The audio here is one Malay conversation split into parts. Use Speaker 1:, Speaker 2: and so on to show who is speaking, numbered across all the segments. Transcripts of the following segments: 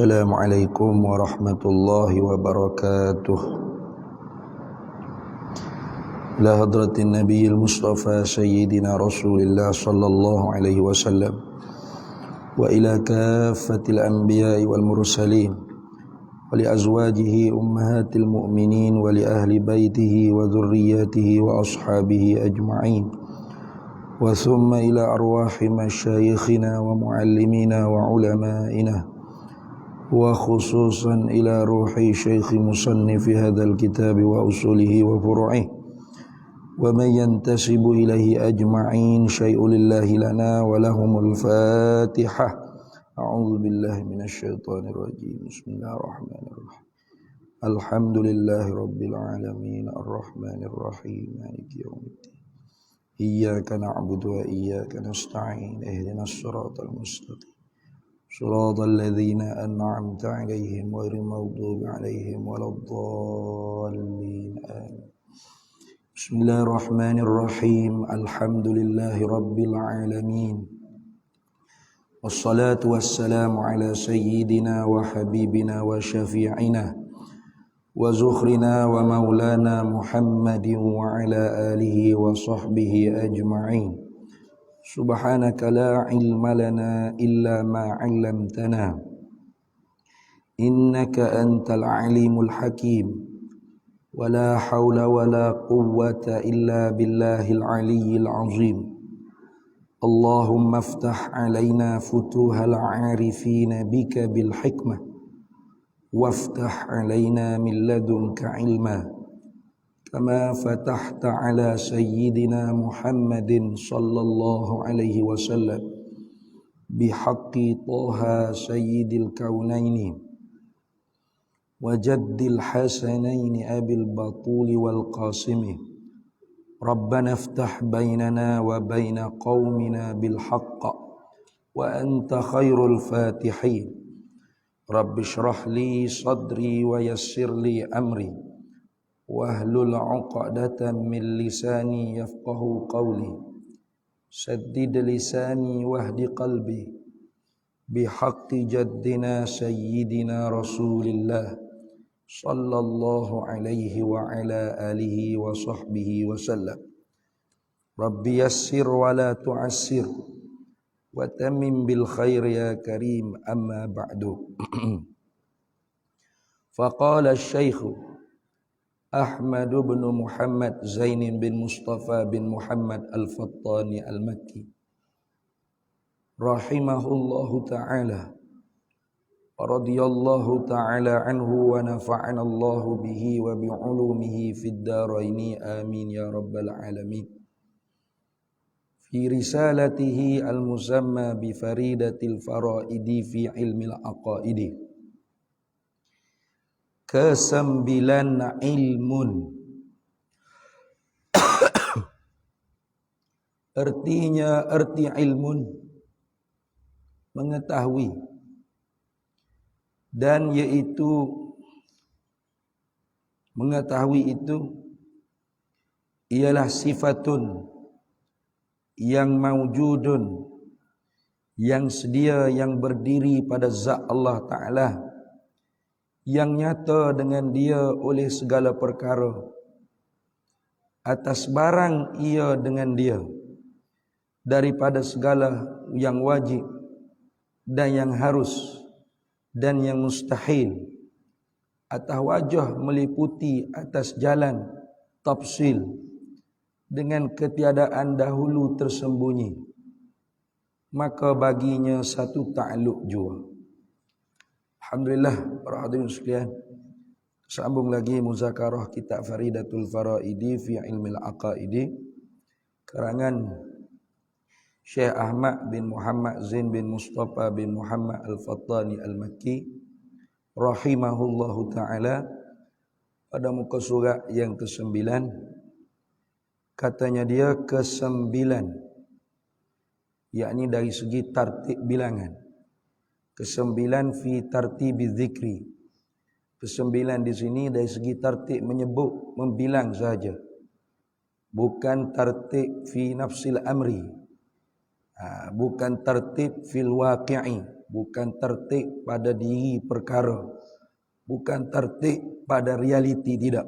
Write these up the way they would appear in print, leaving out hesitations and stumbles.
Speaker 1: Assalamualaikum warahmatullahi wabarakatuh. Ila hadratin nabiyil mustafa sayyidina rasulillah sallallahu alaihi wasallam wa ila kaffatil anbiya'i wal mursalin wa li azwajihi ummahatil mu'minin wa li ahli baitihi wa dhurriyyatihi wa ashabihi ajma'in wa thumma ila arwahi masyayikhina wa muallimina wa ulama'ina wa khususan ila ruhi syekhi musannifi hadzal kitab wa usulihi wa furu'ihi wa man yantasibu ilaihi ajma'in syai'un lillahi lana wa lahumul fatihah. A'udzu billahi minasy syaithanir rajim. Bismillahirrahmanirrahim. Alhamdulillahi rabbil alamin arrahmanir rahim maliki yaumiddin. Iyyaka na'budu wa iyyaka nasta'in ihdinas siratal mustaqim صراط الذين أنعمت عليهم غير المغضوب عليهم ولا الضالين آمين. بسم الله الرحمن الرحيم الحمد لله رب العالمين والصلاة والسلام على سيدنا وحبيبنا وشفيعنا وزخرنا ومولانا محمد وعلى آله وصحبه أجمعين. Subhanaka la ilma lana illa ma 'allamtana innaka antal alimul hakim wa la hawla wa la quwwata illa billahil aliyyil azim. Allahumma aftah 'alaina futuhal 'arifina bika bil hikmah waftah 'alaina min ladunka 'ilma kama fatahta ala sayyidina Muhammadin sallallahu alaihi wasallam bihaqqi Taha sayyidil kaunaini wa jaddil hasanaini abil batuli wal qasimi. Rabbana iftah bainana wa baina qaumina bil haqq wa anta khairul fatihin. Rabbi shrah li sadri wa yassir li amri wahlul 'uqdatan min lisani yafqahu qawli saddid lisani wahdi qalbi bihaqqi jaddina sayyidina rasulillah sallallahu alaihi wa ala alihi wa sahbihi wa sallam. Rabbi yassir wa la tu'assir wa tamim bil khair ya karim amma ba'du. Faqala asy-syaikh Ahmad bin Muhammad Zain bin Mustafa bin Muhammad Al-Fattani Al-Makki rahimahullahu ta'ala wa radiyallahu ta'ala anhu wa nafa'ana Allahu bihi wa bi'ulumihi fid daraini amin ya rabbal alamin. Fi risalatihi al-musamma bi faridatil faraidi fi ilmil aqaidi. Kesembilan ilmun. Arti ilmun mengetahui, dan yaitu mengetahui itu ialah sifatun yang maujudun, yang sedia, yang berdiri pada zat Allah Ta'ala, yang nyata dengan dia oleh segala perkara, atas barang ia dengan dia, daripada segala yang wajib dan yang harus dan yang mustahil, atas wajah meliputi atas jalan tafsil dengan ketiadaan dahulu tersembunyi, maka baginya satu ta'alluq jua. Alhamdulillah, para hadirin sekalian, sambung lagi muzakarah kitab Faridatul Faraidi fi Ilmil Aqaidi karangan Syekh Ahmad bin Muhammad Zain bin Mustafa bin Muhammad Al-Fattani Al-Makki rahimahullahu ta'ala. Pada muka surat yang ke-9 katanya dia ke-9, yakni dari segi tartib bilangan. Ke-9 fi tartibi dzikri. Ke-9 di sini dari segi tartib menyebut, membilang saja. Bukan tartib fi nafsil amri. Bukan tartib fil waqi'i. bukan tertik pada diri perkara, bukan tertik pada realiti, tidak.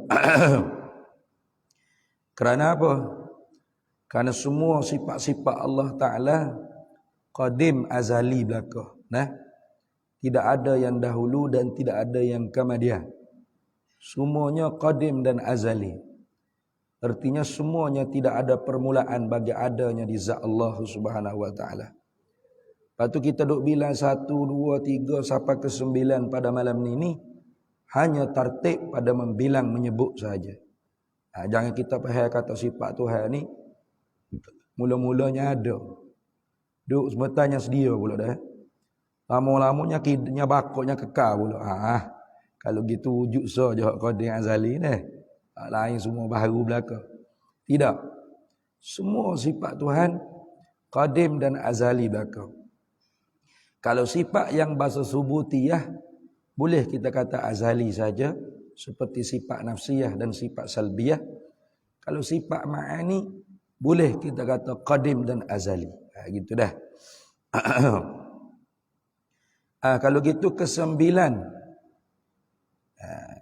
Speaker 1: Kerana apa? Kerana semua sifat-sifat Allah Ta'ala qadim azali belaka. Tidak ada yang dahulu dan tidak ada yang kemudian. Semuanya qadim dan azali. Artinya semuanya tidak ada permulaan bagi adanya di zat Allah Subhanahu wa taala. Lepas tu kita duk bilang 1, 2, 3 sampai ke 9 pada malam ni hanya tertib pada membilang menyebut saja. Jangan kita faham kata sifat Tuhan ni mula-mulanya ada. Duk sebenarnya sedia pula dah. Lama-lamanya kidnya bakoknya kekal pula. Kalau gitu wujud saja qadim azali ni. Lain semua baru belaka. Tidak. Semua sifat Tuhan qadim dan azali belaka. Kalau sifat yang bahasa subutiyah boleh kita kata azali saja, seperti sifat nafsiyah dan sifat salbiyah. Kalau sifat ma'ani boleh kita kata qadim dan azali. Gitu dah. Kalau gitu kesembilan.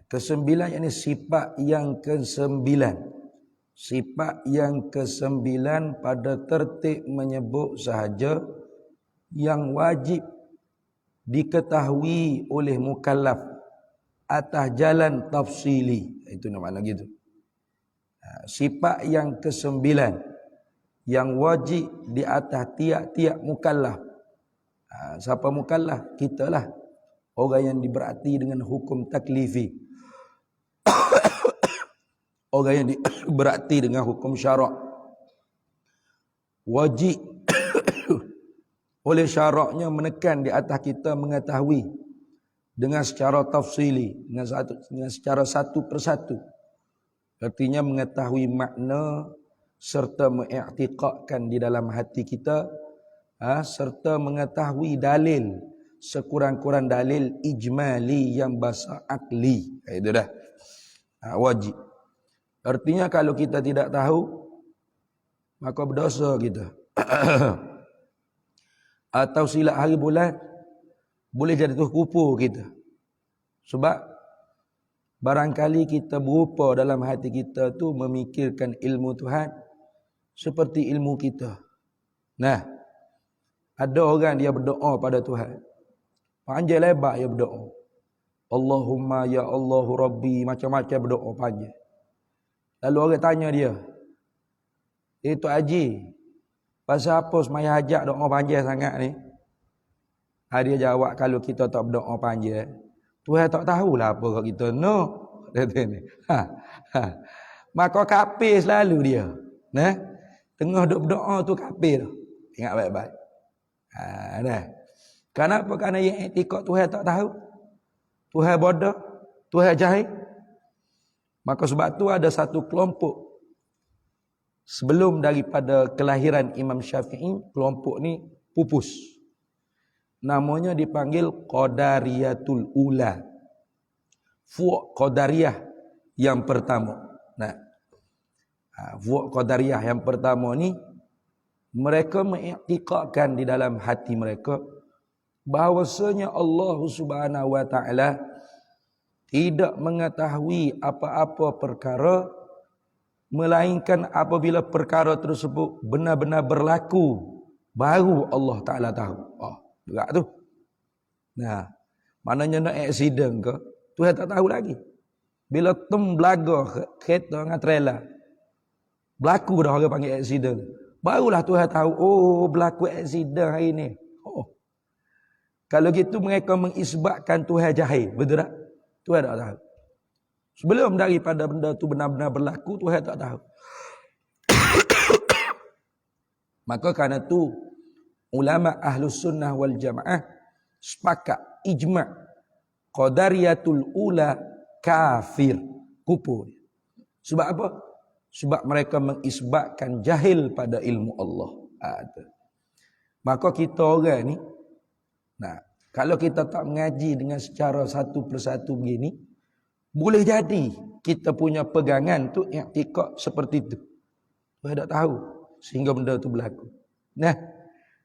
Speaker 1: Kesembilan yakni sifat yang kesembilan. Sifat yang kesembilan pada tertib menyebut sahaja yang wajib diketahui oleh mukallaf atas jalan tafsili. Itu nama gitu. Sifat yang kesembilan yang wajib di atas tiap-tiap mukallaf. Siapa mukallaf? Kita lah. Orang yang diberati dengan hukum taklifi. Orang yang diberati dengan hukum syarak. Wajib oleh syaraknya menekan di atas kita mengetahui dengan secara tafsili, dengan secara satu persatu. Artinya mengetahui makna serta mengiktikadkan di dalam hati kita, serta mengetahui dalil, sekurang-kurang dalil ijmali yang bahasa akli. Itu dah. Wajib. Artinya kalau kita tidak tahu, maka berdosa kita. Atau silap hari bulan, boleh jatuh kupu kita. Sebab barangkali kita berupa dalam hati kita tu memikirkan ilmu Tuhan seperti ilmu kita. Ada orang dia berdoa pada Tuhan. Panjang lebar dia berdoa. Allahumma ya Allahu Rabbi, macam-macam berdoa panjang. Lalu orang tanya dia, Tok Haji, pasal apa semaya hajat doa panjang sangat ni? Dia jawab, kalau kita tak berdoa panjang, Tuhan tak tahulah apa kat kita. No. Maka kafir selalu dia. Tengah duk berdoa tu kafir. Ingat baik-baik. Kenapa? Kerana yang etikad Tuhan tak tahu. Tuhan bodoh. Tuhan jahil. Maka sebab tu ada satu kelompok sebelum daripada kelahiran Imam Syafi'i, kelompok ni pupus. Namanya dipanggil Qadariyatul Ula. Fuq Qadariyah yang pertama. Fuq Qadariyah yang pertama ni, mereka mengiktikadkan di dalam hati mereka bahawasanya Allah Subhanahu wa taala tidak mengetahui apa-apa perkara melainkan apabila perkara tersebut benar-benar berlaku, baru Allah Ta'ala tahu. Berat tu. Maknanya nak accident ke, Tuhan tak tahu lagi. Bila belaga kereta dengan trailer, berlaku dah orang panggil accident, barulah Tuhan tahu, berlaku accident hari ni. Kalau gitu mereka mengisbatkan Tuhan jahil. Betul tak? Tuhan tak tahu. Sebelum daripada benda tu benar-benar berlaku, Tuhan tak tahu. Maka kerana tu ulama Ahlus Sunnah wal Jamaah sepakat ijma' Qadariyatul Ula kafir, kufur. Sebab apa? Sebab mereka mengisbatkan jahil pada ilmu Allah. Maka kita orang ni, kalau kita tak mengaji dengan secara satu persatu begini, boleh jadi kita punya pegangan tu i'tikad seperti itu. Kita tak tahu sehingga benda tu berlaku.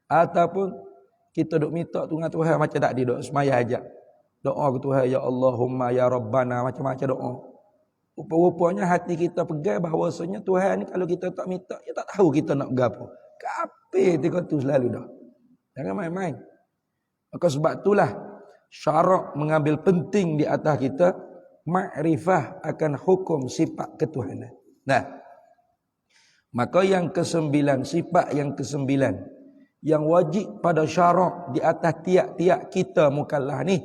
Speaker 1: Ataupun Kita duk minta tu dengan Tuhan macam tak duk semaya aja. Doa ke Tuhan, ya Allahumma ya Rabbana, macam-macam doa. Rupa-rupanya hati kita pegang bahawasanya Tuhan ni kalau kita tak minta, dia tak tahu kita nak gapo. Kape tiko tu selalu dah. Jangan main-main. Maka sebab itulah syarak mengambil penting di atas kita makrifah akan hukum sifat ketuhanan. Nah, maka yang kesembilan, sifat yang kesembilan yang wajib pada syarak di atas tiap-tiap kita mukallaf ni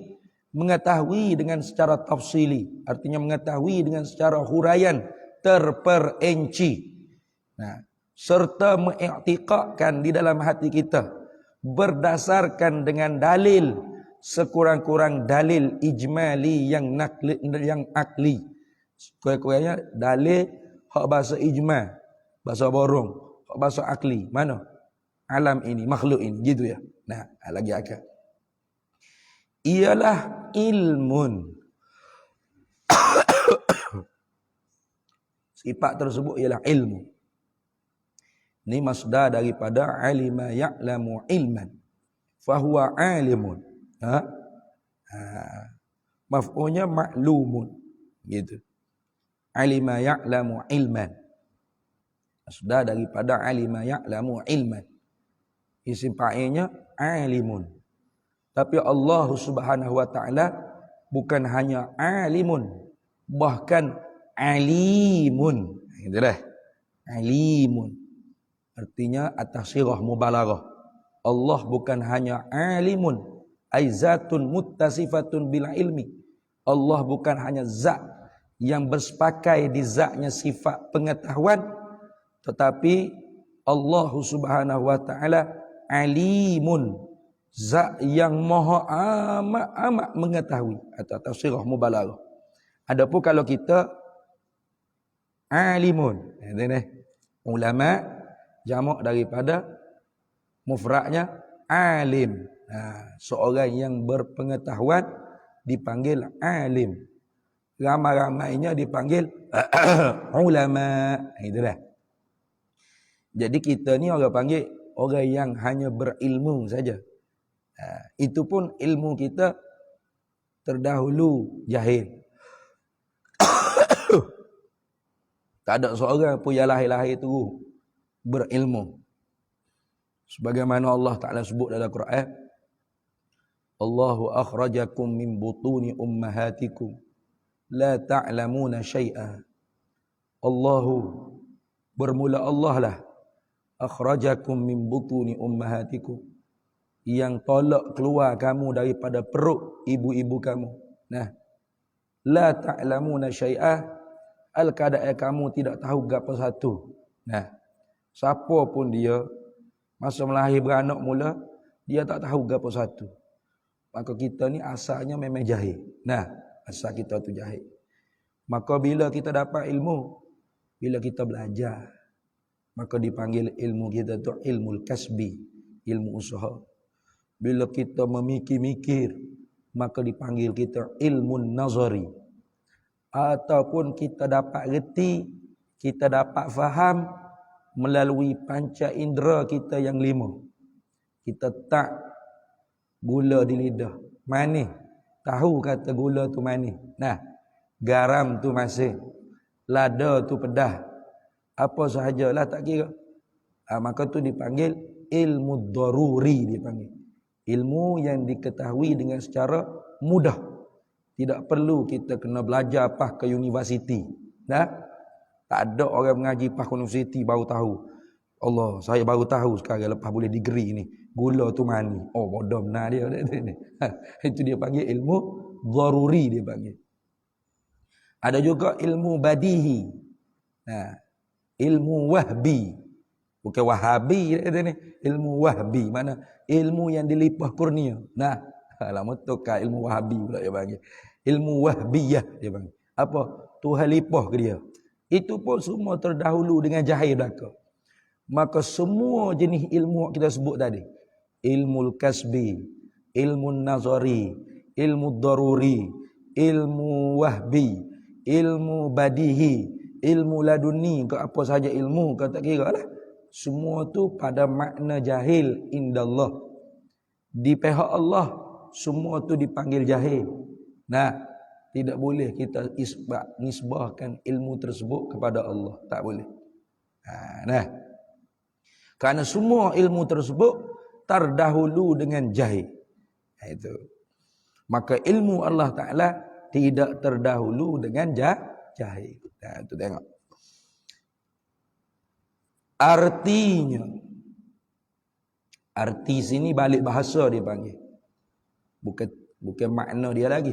Speaker 1: mengetahui dengan secara tafsili, artinya mengetahui dengan secara huraian terperinci. Nah, serta mengiktikadkan di dalam hati kita berdasarkan dengan dalil, sekurang-kurang dalil ijmali yang nakli, yang akli. Kurang-kurangnya dalil hak bahasa ijma, bahasa borong, hak bahasa akli. Mana? Alam ini, makhluk ini, gitu ya. Nah, lagi akal. Ialah ilmun. Sifat tersebut ialah ilmu. Ini masdar daripada alima ya'lamu ilman, fahuwa alimun. Maf'ulnya ma'lumun, gitu. Alima ya'lamu ilman, masdar daripada alima ya'lamu ilman. Isim fa'ilnya alimun. Tapi Allah Subhanahu wa taala bukan hanya alimun, bahkan alimun. Itulah. Alimun. Artinya atas sirah mubalaghah. Allah bukan hanya alimun, aizatun muttasifatun bil ilmi. Allah bukan hanya zat yang bersepakai di zatnya sifat pengetahuan, tetapi Allah Subhanahu wa taala alimun, zat yang maha amat mengetahui, atau tafsirah mubalaghah. Adapun kalau kita alimun, ulama jamak daripada mufradnya alim. Seorang yang berpengetahuan dipanggil alim. Ramai-ramainya dipanggil ulama. Itulah. Jadi kita ni orang panggil orang yang hanya berilmu saja. Itu pun ilmu kita terdahulu jahil. Tak ada seorang pun yang lahir-lahir tu berilmu. Sebagaimana Allah Ta'ala sebut dalam Quran, Allahu akhrajakum min butuni ummahatikum la ta'lamuna syai'a. Allahu, bermula Allah lah, akhrajakum min butuni ummahatikum, yang tolak keluar kamu daripada perut ibu-ibu kamu. Nah, la ta'lamuna syai'ah, al-kada'ai kamu tidak tahu apa satu. Nah, siapa pun dia, masa melahir beranak mula, dia tak tahu apa satu. Maka kita ni asalnya memang jahil. Nah, asal kita tu jahil. Maka bila kita dapat ilmu, bila kita belajar, maka dipanggil ilmu kita tu ilmu kasbi, ilmu usaha. Bila kita memikir-mikir, maka dipanggil kita ilmu nazari. Ataupun kita dapat reti, kita dapat faham melalui panca indera kita yang 5. Kita tak gula di lidah, manis. Tahu kata gula tu manis. Nah, garam tu masin, lada tu pedas, apa sahajalah tak kira. Maka tu dipanggil ilmu daruri, dipanggil. Ilmu yang diketahui dengan secara mudah. Tidak perlu kita kena belajar pas ke universiti. Nah, tak ada orang mengaji pas ke universiti baru tahu. Allah, saya baru tahu sekarang lepas boleh degree ni, gula tu mani. Oh, bodoh benar dia. Itu dia panggil ilmu daruri, dia panggil. Ada juga ilmu badihi. Nah, ilmu wahbi. Bukan wahabi ni, ilmu wahbi, mana ilmu yang dilipah kurnia. Nah, lama tu kan ilmu wahabi pula dia panggil. Ilmu wahbiyah dia panggil. Apa? Tuhan lipah ke dia. Itu pun semua terdahulu dengan jahil belaka. Maka semua jenis ilmu kita sebut tadi, ilmu kasbi, ilmu nazari, ilmu daruri, ilmu wahbi, ilmu badihi, ilmu laduni, ke apa sahaja ilmu, kau tak kira lah. Semua tu pada makna jahil indallah. Di pihak Allah semua tu dipanggil jahil. Nah, tidak boleh kita nisbahkan ilmu tersebut kepada Allah, tak boleh. Nah, kerana semua ilmu tersebut terdahulu dengan jahil. Itu. Maka ilmu Allah Ta'ala tidak terdahulu dengan jahil. Nah, itu tengok. Arti sini balik bahasa dia panggil. Bukan makna dia lagi.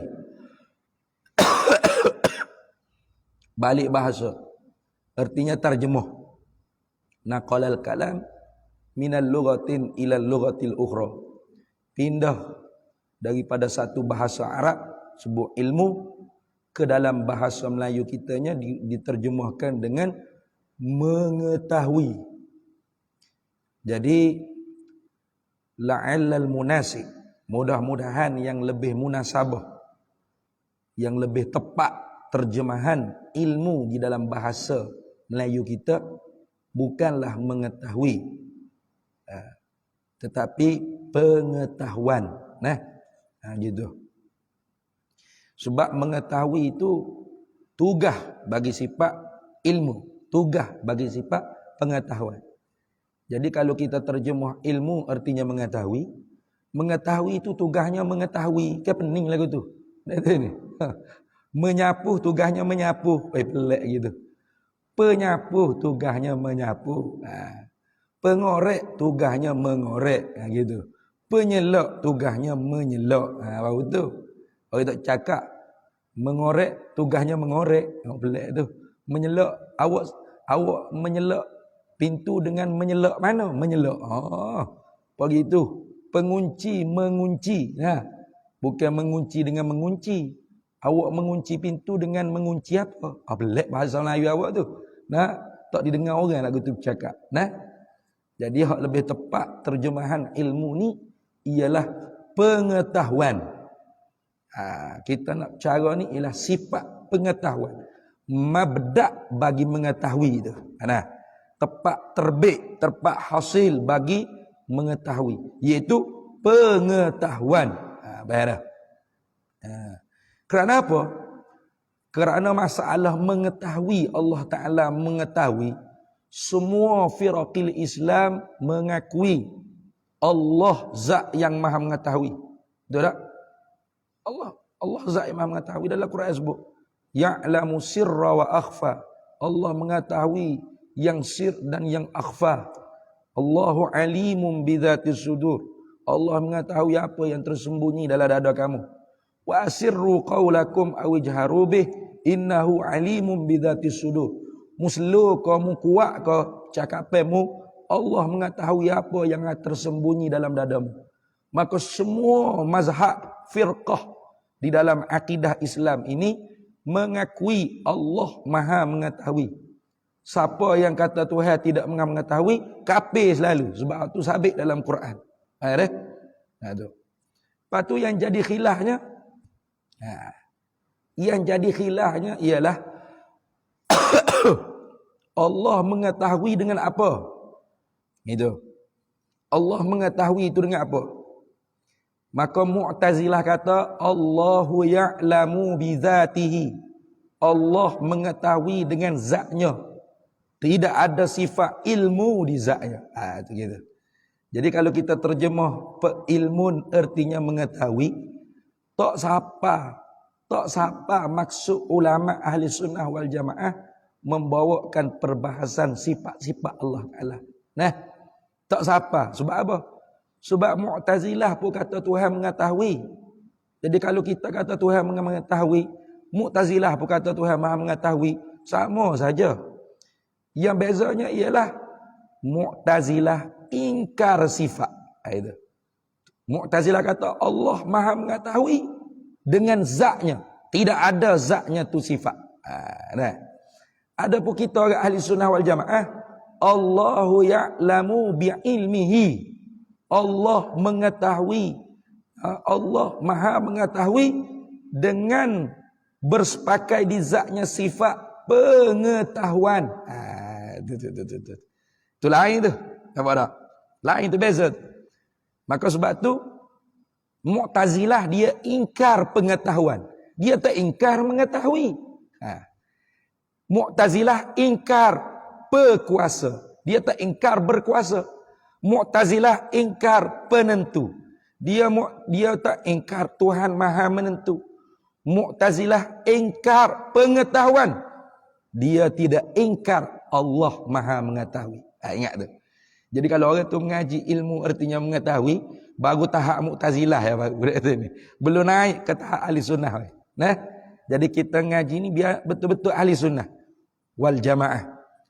Speaker 1: Balik bahasa. Artinya terjemuh. Naqalal kalam minal lughatin ilal lughatil ukhra. Pindah daripada satu bahasa Arab sebuah ilmu ke dalam bahasa Melayu kitanya diterjemahkan dengan mengetahui. Jadi la'allal munasib, mudah-mudahan yang lebih munasabah, yang lebih tepat terjemahan ilmu di dalam bahasa Melayu kita bukanlah mengetahui, tetapi pengetahuan. Nah, gitu. Sebab mengetahui itu tugas bagi sifat ilmu, tugas bagi sifat pengetahuan. Jadi kalau kita terjemah ilmu artinya mengetahui, mengetahui itu tugasnya mengetahui. Kan pening lagu tu. Menyapu tugasnya menyapu. Pelik gitu. Penyapu tugasnya menyapu. Pengorek tugasnya mengorek. Gitu. Penyelok tugasnya menyelok. Baru tu. Kalau tak cakap mengorek tugasnya mengorek. Pelik tu. Menyelok, awak menyelok pintu dengan menyelok mana? Menyelok. Begitu. Pengunci mengunci. Bukan mengunci dengan mengunci. Awak mengunci pintu dengan mengunci apa? Pelik bahasa Melayu awak tu. Tak didengar orang lagu tu bercakap. Jadi hak lebih tepat terjemahan ilmu ni ialah pengetahuan. Kita nak cara ni ialah sifat pengetahuan. Mabda' bagi mengetahui tu. Tepat terbit, tepat hasil bagi mengetahui, iaitu pengetahuan. Baiklah. Kerana apa? Kerana masalah mengetahui, Allah Ta'ala mengetahui, semua firaqil Islam mengakui Allah zat yang maha mengetahui. Betul tak? Allah zat yang maha mengetahui. Dalam Quran sebut ya'lamu sirra wa akhfa. Allah mengetahui yang sir dan yang akhfa. Allahu alimun bidzatis sudur. Allah mengetahui apa yang tersembunyi dalam dada kamu. Wa asirru qaulakum aw ijharu bih innahu alimun bidzatis sudur. Muslu kamu kuat ke cakapanmu, Allah mengetahui apa yang tersembunyi dalam dadamu. Maka semua mazhab firqah di dalam akidah Islam ini mengakui Allah maha mengetahui. Siapa yang kata Tuhan tidak mengetahui, kafir selalu. Sebab itu sabit dalam Quran. Ada? Lepas tu yang jadi khilafnya, ialah Allah mengetahui dengan apa? Itu. Allah mengetahui itu dengan apa? Maka Mu'tazilah kata Allahu ya'lamu bizatihi. Allah mengetahui dengan zatnya. Tidak ada sifat ilmu di zatnya. Itu gitu. Jadi kalau kita terjemah ilmun artinya mengetahui, tak siapa maksud ulama ahli sunnah wal jamaah membawakan perbahasan sifat-sifat Allah Ta'ala. Tak siapa. Sebab apa? Sebab Mu'tazilah pun kata Tuhan mengetahui. Jadi kalau kita kata Tuhan mengetahui, Mu'tazilah pun kata Tuhan maha mengetahui, sama saja. Yang bezanya ialah Mu'tazilah ingkar sifat. Itu. Mu'tazilah kata Allah maha mengetahui dengan zatnya. Tidak ada zatnya tu sifat. Ada pun kita orang ahli sunnah wal jamaah, Allahu ya'lamu bi'ilmihi. Allah mengetahui. Allah maha mengetahui dengan bersepakai di zatnya sifat pengetahuan. Itu lain tu. Nampak tak? Lain tu beza. Maka sebab tu Mu'tazilah dia ingkar pengetahuan. Dia tak ingkar mengetahui. Mu'tazilah ingkar berkuasa. Dia tak ingkar berkuasa. Mu'tazilah ingkar penentu. Dia tak ingkar Tuhan Maha menentu. Mu'tazilah ingkar pengetahuan. Dia tidak ingkar Allah Maha mengetahui. Ingat tu. Jadi kalau orang tu mengaji ilmu artinya mengetahui, baru tahap Mu'tazilah ya ni. Belum naik ke tahap ahli sunnah. Nah, jadi kita ngaji ni biar betul-betul ahli sunnah wal jamaah.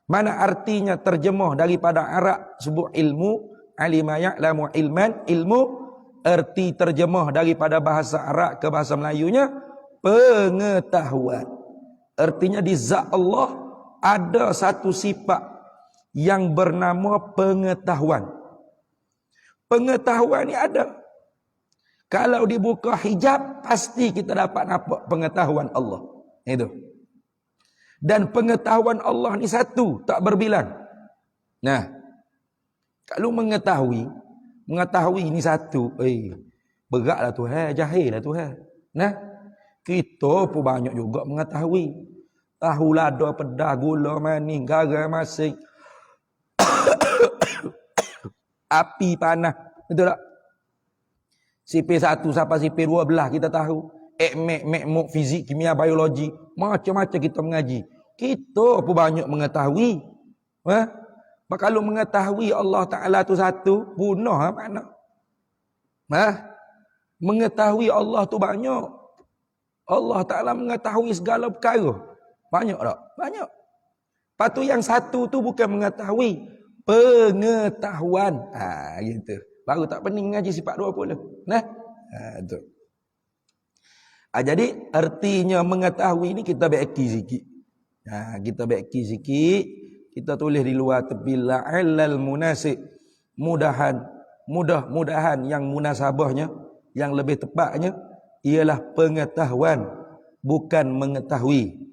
Speaker 1: Mana artinya terjemah daripada Arab sebut ilmu, alima ya'lamu ilman, ilmu, erti terjemah daripada bahasa Arab ke bahasa Melayunya pengetahuan. Artinya di zat Allah ada satu sifat yang bernama pengetahuan. Pengetahuan ni ada. Kalau dibuka hijab, pasti kita dapat nampak pengetahuan Allah. Itu. Dan pengetahuan Allah ni satu, tak berbilang. Nah, kalau mengetahui ni satu, beratlah Tuhan, jahillah Tuhan. Nah, kita pun banyak juga mengetahui. Tahu lada, pedas, gula, manis, garam, masin, api, panah. Betul tak? CP 1 sampai CP 12 kita tahu. Mek, fizik, kimia, biologi. Macam-macam kita mengaji. Kita pun banyak mengetahui. Kalau mengetahui Allah Ta'ala tu satu, punah mana? Mengetahui Allah tu banyak. Allah Ta'ala mengetahui segala perkara. Banyak tak? Banyak. Lepas tu yang satu tu bukan mengetahui. Pengetahuan. Gitu. Baru tak pening mengaji sifat 20. Nah. Tu. Jadi artinya mengetahui ni kita beki sikit. Kita beki sikit. Kita tulis di luar tepi la'allal munasib. Mudah-mudahan yang munasabahnya, yang lebih tepatnya ialah pengetahuan, bukan mengetahui.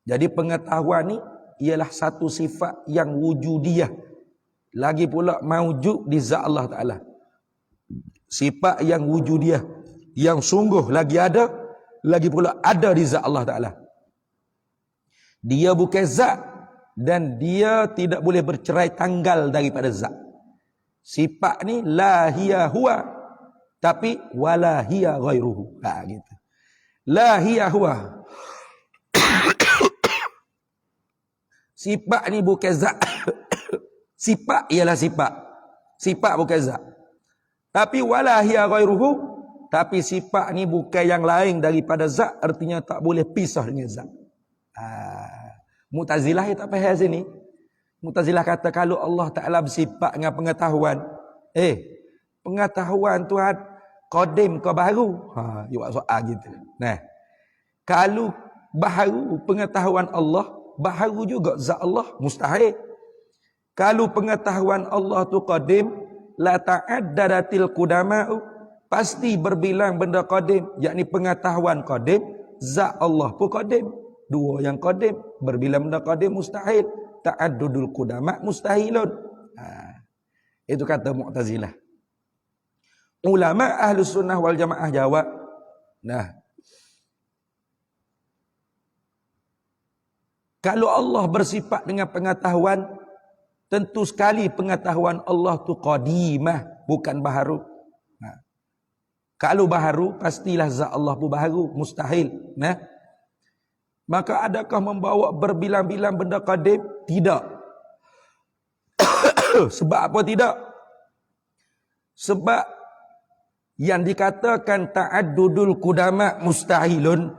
Speaker 1: Jadi pengetahuan ni ialah satu sifat yang wujudiyah. Lagi pula maujud di zat Allah Ta'ala. Sifat yang wujudiyah, yang sungguh lagi ada, lagi pula ada di zat Allah Ta'ala. Dia bukan zat, dan dia tidak boleh bercerai tanggal daripada zat. Sifat ni la hiya huwa, tapi wala hiya ghairuhu. Gitu. La hiya huwa. Sifat ni bukan zat. Sifat ialah sifat. Sifat bukan zat. Tapi wala hiya ghairuhu, tapi sifat ni bukan yang lain daripada zat, artinya tak boleh pisah dengan zat. Mu'tazilah tak faham sini. Mu'tazilah kata kalau Allah Ta'ala bersifat dengan pengetahuan, pengetahuan tu qadim ke baru? You buat soal gitu. Nah, kalau baharu pengetahuan Allah, baharu juga zat Allah, mustahil. Kalau pengetahuan Allah tu qadim, la ta'addadatil qudama'u, pasti berbilang benda qadim, yakni pengetahuan qadim, zat Allah pun qadim. Dua yang qadim, berbilang benda qadim mustahil. Ta'addudul qudama' mustahilun. Itu kata Mu'tazilah. Ulama Ahlus Sunnah wal Jamaah jawab, nah, kalau Allah bersifat dengan pengetahuan, tentu sekali pengetahuan Allah tu qadimah, bukan baharu. Kalau baharu, pastilah zat Allah pun baharu, mustahil. Nah, maka adakah membawa berbilang-bilang benda qadim? Tidak. Sebab apa tidak? Sebab yang dikatakan ta'addudul qudama mustahilun,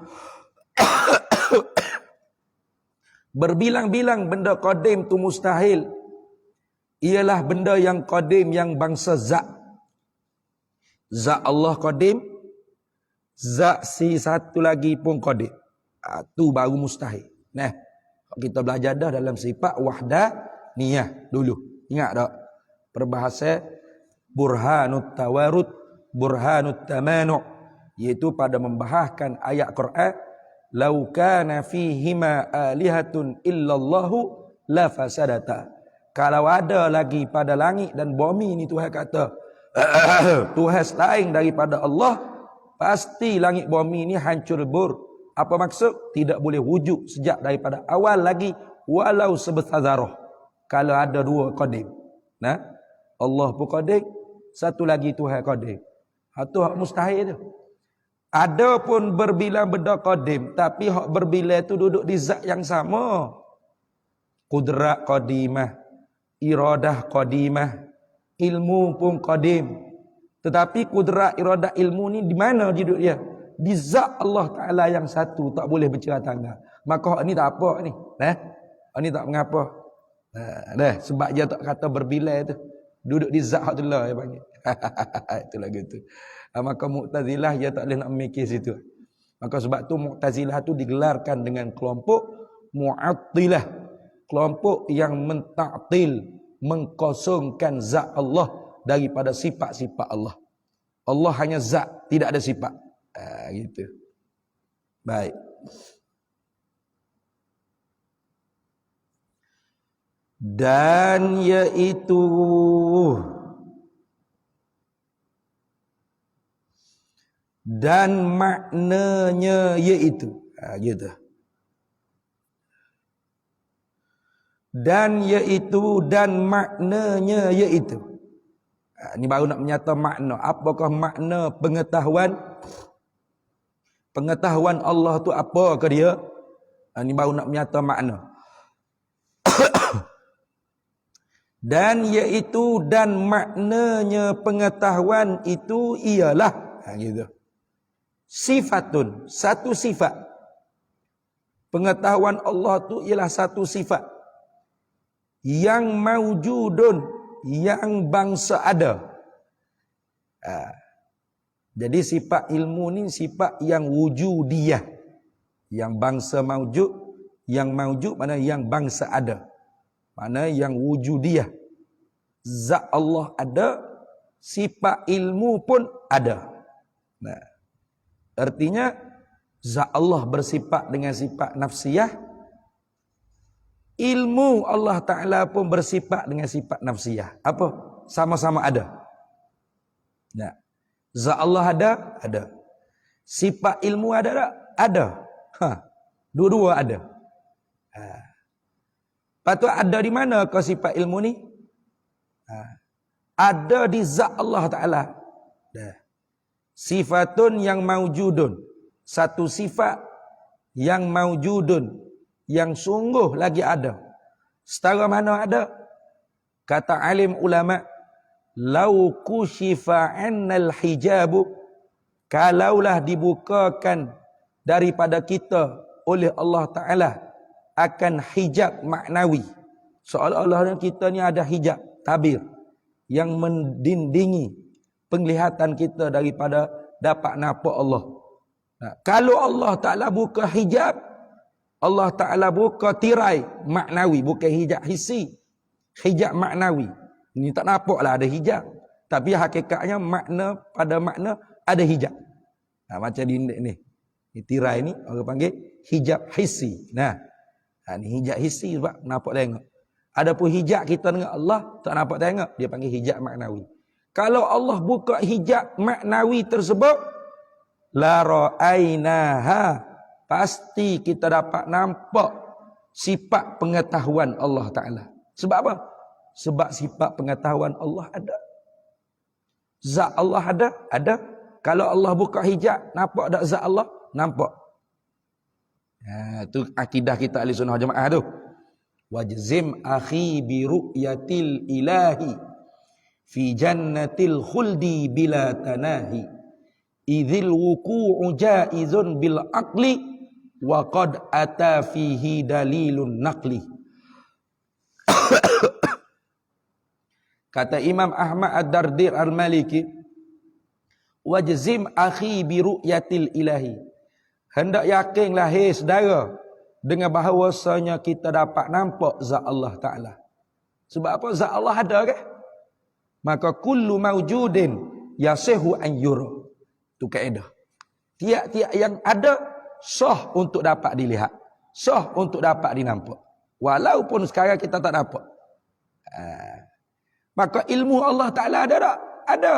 Speaker 1: berbilang-bilang benda qadim tu mustahil, ialah benda yang qadim, yang bangsa zat. Zat Allah qadim, zat si satu lagi pun qadim. Tu baru mustahil. Nah, kita belajar dah dalam sifat wahdaniyah dulu. Ingat tak? Perbahasan burhanut tawarud, burhanut tamanu', iaitu pada membahaskan ayat Quran, "Lau kana fihima alihatun illallahu la fasadata." Kalau ada lagi pada langit dan bumi ni Tuhan kata, Tuhan selain daripada Allah, pasti langit bumi ni hancur lebur. Apa maksud? Tidak boleh wujud sejak daripada awal lagi, walau sebesar zarah. Kalau ada dua qadim. Nah, Allah pun qadim, satu lagi Tuhan qadim. Itu hak mustahil tu. Ada pun berbilang benda qadim, tapi hak berbilang tu duduk di zat yang sama. Qudrat qadimah, iradah qadimah, ilmu pun qadim. Tetapi kudrat, iradah, ilmu ni di mana duduk dia? Di zat Allah Ta'ala yang satu, tak boleh bercerai tangga. Maka hak ni tak apa ni. Hak ni tak mengapa. Sebab dia tak kata berbilai tu. Duduk di zat hak tu lah dia panggil. Itulah gitu. Maka Mu'tazilah dia tak boleh nak memikir situ. Maka sebab tu Mu'tazilah tu digelarkan dengan kelompok Mu'attilah. Kelompok yang mentaktil, mengkosongkan zat Allah daripada sifat-sifat Allah. Allah hanya zat, tidak ada sifat. Gitu. Baik. Dan yaitu dan maknanya yaitu gitu. Dan yaitu dan maknanya yaitu. Ini baru nak menyata makna. Apakah makna pengetahuan? Pengetahuan Allah tu apa ke dia? Ini baru nak menyata makna. Dan yaitu dan maknanya pengetahuan itu ialah gitu. Sifatun, satu sifat. Pengetahuan Allah tu ialah satu sifat yang maujudun, yang bangsa ada. Jadi sifat ilmu ni sifat yang wujudiyah, yang bangsa maujud, yang maujud mana yang bangsa ada, mana yang wujudiyah. Zat Allah ada, sifat ilmu pun ada. Nah, artinya zat Allah bersifat dengan sifat nafsiyah, ilmu Allah Ta'ala pun bersifat dengan sifat nafsiyah. Apa? Sama-sama ada. Nah, zat Allah ada? Ada. Sifat ilmu ada tak? Ada. Dua-dua ada. Lepas tu ada di mana kau sifat ilmu ni? Ada di zat Allah Ta'ala. Sifatun yang maujudun. Satu sifat yang maujudun, yang sungguh lagi ada. Setara mana ada? Kata alim ulama, lau kushifa annal hijabu, kalaulah dibukakan daripada kita oleh Allah Ta'ala akan hijab maknawi. Seolah-olah kita ni ada hijab, tabir, yang mendindingi penglihatan kita daripada dapat nampak Allah. Nah, kalau Allah Ta'ala buka hijab, Allah Ta'ala buka tirai maknawi, bukan hijab hissi, hijab maknawi. Ini tak nampaklah ada hijab, tapi hakikatnya makna pada makna ada hijab. Macam di ni. Ini tirai ni orang panggil hijab hissi. Nah, ni hijab hissi sebab nampak tengok. Adapun hijab kita dengan Allah tak nampak tengok, dia panggil hijab maknawi. Kalau Allah buka hijab maknawi tersebut, la ra'ainaha, pasti kita dapat nampak sifat pengetahuan Allah Ta'ala. Sebab apa? Sebab sifat pengetahuan Allah ada. Zat Allah ada? Ada. Kalau Allah buka hijab, nampak tak zat Allah? Nampak. Itu akidah kita ahli sunnah jamaah tu. Wajzim akhi bi ru'yatil ilahi fi jannatil khuldi bila tanahi. Idzil wuku'u jaizun bil aqli wa qad ata fihi dalilun naqli. Kata Imam Ahmad Ad-Dardir Al-Maliki, wajzim akhi bi ru'yatil ilahi. Hendak yakinlah hai saudara dengan bahawasanya kita dapat nampak zat Allah Ta'ala. Sebab apa? Zat Allah ada kan? Maka kullu mawjudin yasihu an yura. Itu kaedah. Tiap-tiap yang ada sah untuk dapat dilihat, sah untuk dapat dinampak. Walaupun sekarang kita tak nampak. Maka ilmu Allah Ta'ala ada tak? Ada.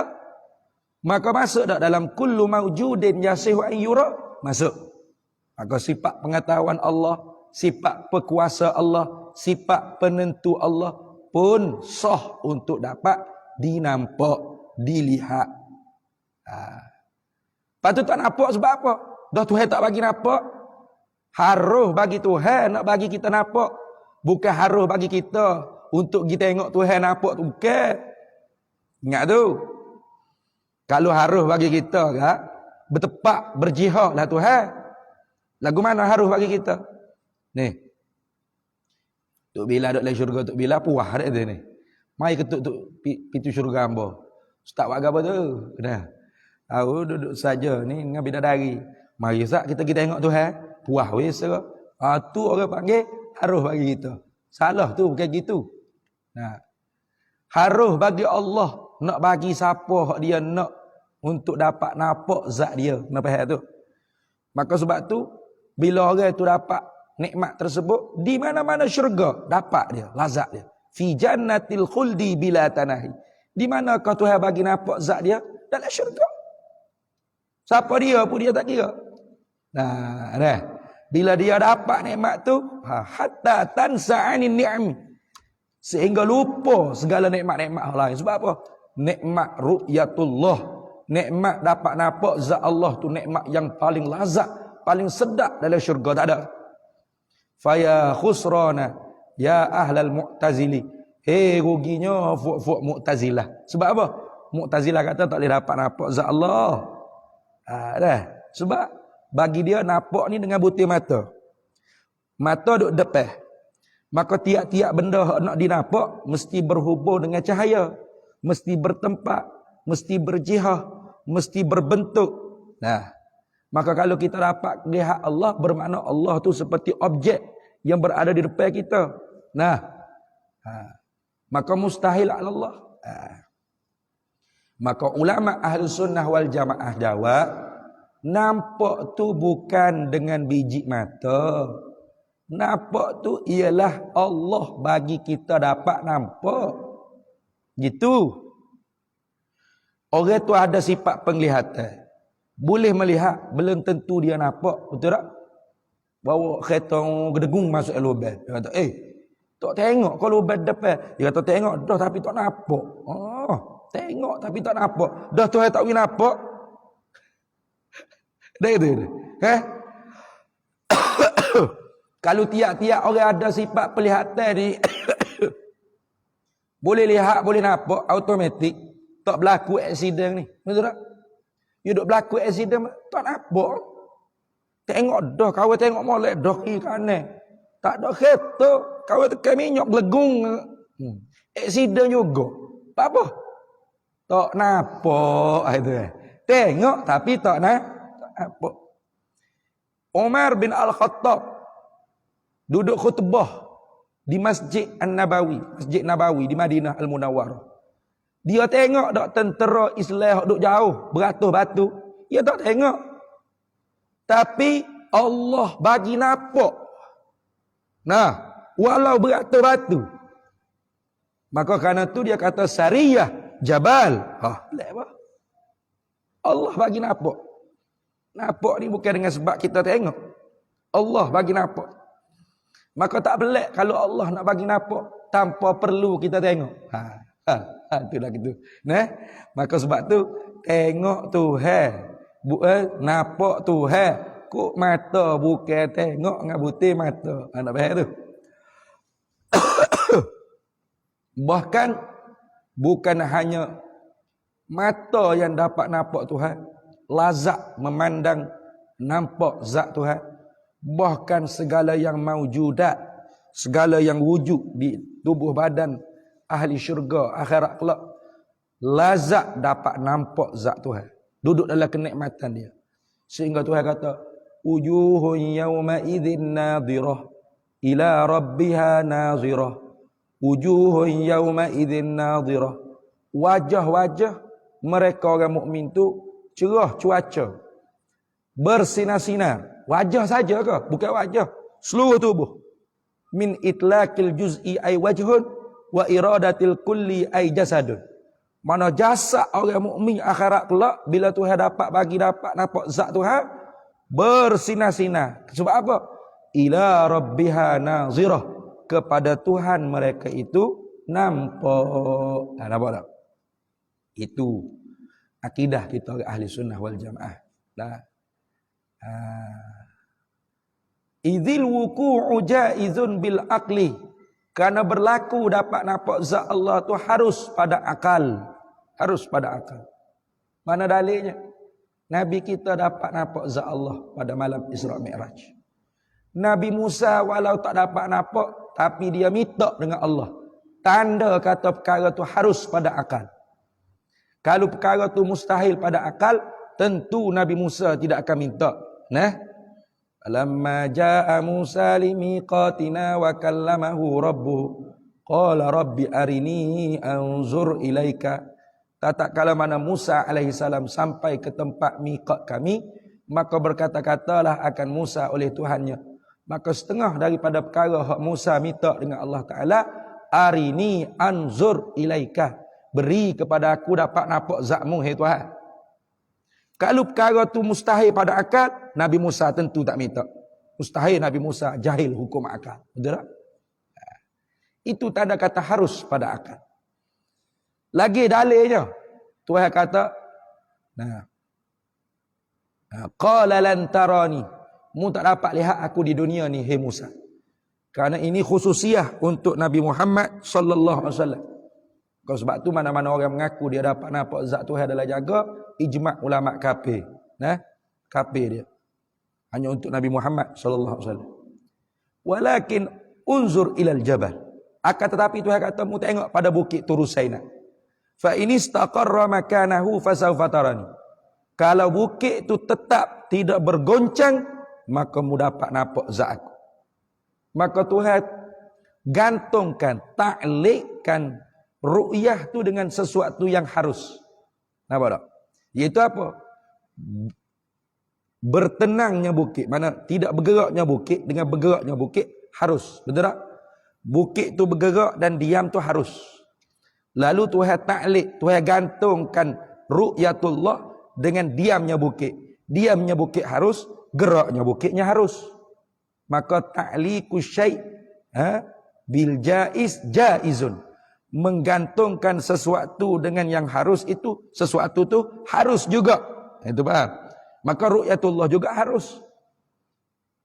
Speaker 1: Maka masuk tak dalam kullu maujudin yasihu an yura? Masuk. Maka sifat pengetahuan Allah, sifat berkuasa Allah, sifat penentu Allah pun sah untuk dapat dinampak, dilihat. Lepas tu tak nampak sebab apa? Dah Tuhan tak bagi nampak. Harus bagi Tuhan nak bagi kita nampak. Bukan harus bagi kita untuk kita tengok Tuhan nampak tu. Bukan. Ingat tu. Kalau harus bagi kita kak, bertepak, berjihad lah Tuhan. Lagu mana harus bagi kita? Ni. Tok Bila duduk dalam syurga, Tok Bila puas ada dia ni. Mai ketuk pintu syurga hamba. Ustaz buat apa tu? Dah. Aku duduk saja ni dengan bidadari. Mari Ustaz kita tengok Tuhan. Puas weh serah. Tu orang panggil harus bagi kita. Salah tu bukan gitu. Nah. Harus bagi Allah nak bagi siapa hak dia nak untuk dapat nampak zat dia. Nampak tu? Maka sebab tu bila orang tu dapat nikmat tersebut di mana-mana syurga dapat dia, lazat dia. Fi jannatil khuldi bila tanahi. Di mana kau Tuhan bagi nampak zat dia? Dalam syurga. Siapa dia pun dia tak kira. Nah, dah. Bila dia dapat nikmat tu, hatta tansa'anin ni'am. Sehingga lupa segala nikmat-nikmat lain. Sebab apa? Nikmat ru'yatullah. Nikmat dapat nampak zat Allah tu nikmat yang paling lazat, paling sedap dalam syurga tak ada. Faya khusrana ya ahlal mu'tazili. Ruginya fuq Mu'tazilah. Sebab apa? Mu'tazilah kata tak boleh dapat nampak zat Allah. Dah. Sebab bagi dia nampak ni dengan butir mata. Mata duduk depan. Maka tiap-tiap benda yang nak dinampak mesti berhubung dengan cahaya, mesti bertempat, mesti berjihah, mesti berbentuk. Nah, maka kalau kita dapat lihat Allah, bermakna Allah tu seperti objek yang berada di depan kita. Nah, maka mustahil Allah. Maka ulama ahli sunnah wal jamaah jawab, nampak tu bukan dengan biji mata. Nampak tu ialah Allah bagi kita dapat nampak. Gitu. Orang tu ada sifat penglihatan. Boleh melihat, belum tentu dia nampak. Betul tak? Bawa kereta gedegung masuk lubang. Dia kata, tak tengok kalau lubang depan. Dia kata, tengok dah tapi tak nampak. Tengok tapi tak nampak. Dah Tuhan tak boleh nampak. Dah itu. Kalau tiap-tiap orang ada sifat penglihatan ni boleh lihat, boleh nampak, automatik tak berlaku aksiden ni. Betul tak? You duk berlaku aksiden tak nampak. Tengok dah, kawan tengok molek dah kiri kanan. Tak ada kereta, kawan tekan minyak gelegung. Aksiden juga. Apa? Tak nampak itu. Tengok tapi tak nampak. Umar bin Al-Khattab duduk khutbah di Masjid An-Nabawi, Masjid Nabawi di Madinah Al-Munawwarah. Dia tengok tak tentera Islam duduk jauh, beratus batu. Dia tak tengok. Tapi Allah bagi nampak. Nah, walau beratus batu. Maka kerana tu dia kata Sariyah Jabal. Allah bagi nampak. Nampak ni bukan dengan sebab kita tengok. Allah bagi nampak. Maka tak pelik kalau Allah nak bagi nampak tanpa perlu kita tengok. Itulah gitu. Nah, maka sebab tu tengok Tuhan, nampak Tuhan, kok mata bukan tengok dengan butir mata. Nak faham tu? Bahkan bukan hanya mata yang dapat nampak Tuhan, lazat memandang nampak zat Tuhan. Bahkan segala yang maujudat, segala yang wujud di tubuh badan ahli syurga akhirat kelak, lazat dapat nampak zat Tuhan, duduk dalam kenikmatan dia. Sehingga Tuhan kata, wujuhun yawma idzin nadhirah ila rabbiha nazirah. Wujuhun yawma idzin nadhirah. Wajah-wajah mereka orang mukmin tu cerah cuaca, bersinar-sinar. Wajah saja ke? Bukan wajah, seluruh tubuh. Min itlaqil juz'i ay wajhun wa iradatil kulli ay jasadun. Mana jasa orang mukmin akhirat kelak bila Tuhan dapat nampak zat Tuhan bersinar-sinar. Sebab apa? Ila rabbiha nazirah, kepada Tuhan mereka itu nampak. Nampak tak? Itu akidah kita ahli sunnah wal jamaah. Idzil wuqu'u jaizun bil aqli, karena berlaku dapat nampak zat Allah tu harus pada akal. Harus pada akal. Mana dalilnya? Nabi kita dapat nampak zat Allah pada malam Isra Mi'raj. Nabi Musa walau tak dapat nampak, tapi dia minta dengan Allah. Tanda kata perkara tu harus pada akal. Kalau perkara tu mustahil pada akal, tentu Nabi Musa tidak akan minta. Lamma jaa Musa limiqatina wa kallamahu rabbuhu qala rabbi arini anzur ilaika. Tak kala mana Musa alaihissalam sampai ke tempat miqat kami, maka berkata-katalah akan Musa oleh Tuhannya. Maka setengah daripada perkara hak Musa minta dengan Allah Ta'ala, arini anzur ilaika, beri kepada aku dapat nampak zatmu, hai Tuhan. Kalau perkara tu mustahil pada akal, Nabi Musa tentu tak minta. Mustahil Nabi Musa jahil hukum akal. Betul tak? Itu tanda kata harus pada akal. Lagi dalilnya, Tuhan kata, qala lan tarani, mu tak dapat lihat aku di dunia ni, hai Musa. Karena ini khususiah untuk Nabi Muhammad sallallahu alaihi wasallam. Kau sebab tu mana-mana orang mengaku dia dapat nampak zat Tuhan adalah jaga, ijma' ulama kafir. Kafir dia. Hanya untuk Nabi Muhammad sallallahu alaihi wasallam. Walakin unzur ilal jabal. Akan tetapi Tuhan kata, mu tengok pada bukit Tur Saina. Fa in istaqarra makanahu fasawfa tarani. Kalau bukit itu tetap tidak bergoncang, maka mu dapat nampak zat aku. Maka Tuhan gantungkan, ta'liqkan ru'yah tu dengan sesuatu yang harus. Nampak tak? Iaitu apa? Bertenangnya bukit. Mana tidak bergeraknya bukit dengan bergeraknya bukit harus. Betul tak? Bukit tu bergerak dan diam tu harus. Lalu Tuhan ta'liq, Tuhan gantungkan ru'yatullah dengan diamnya bukit. Diamnya bukit harus, geraknya bukitnya harus. Maka ta'liqu syai' bil jaiz jaizun. Menggantungkan sesuatu dengan yang harus itu, sesuatu tu harus juga. Itu faham? Maka ru'yatullah juga harus.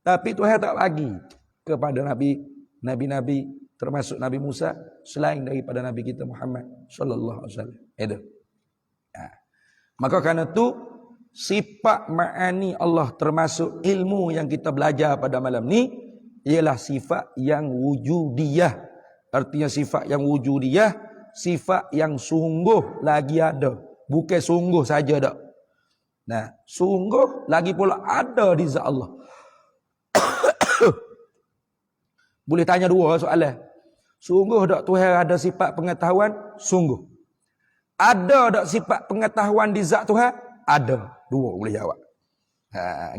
Speaker 1: Tapi Tuhan tak bagi kepada nabi-nabi termasuk Nabi Musa selain daripada Nabi kita Muhammad sallallahu alaihi wasallam. Itu. Maka karena itu sifat ma'ani Allah termasuk ilmu yang kita belajar pada malam ni ialah sifat yang wujudiyah. Artinya sifat yang wujudiyah, sifat yang sungguh lagi ada, bukan sungguh saja dak. Sungguh lagi pula ada di zat Allah. Boleh tanya dua soalan. Sungguh tak Tuhan ada sifat pengetahuan? Sungguh. Ada tak sifat pengetahuan di zat Tuhan? Ada. Dua boleh jawab.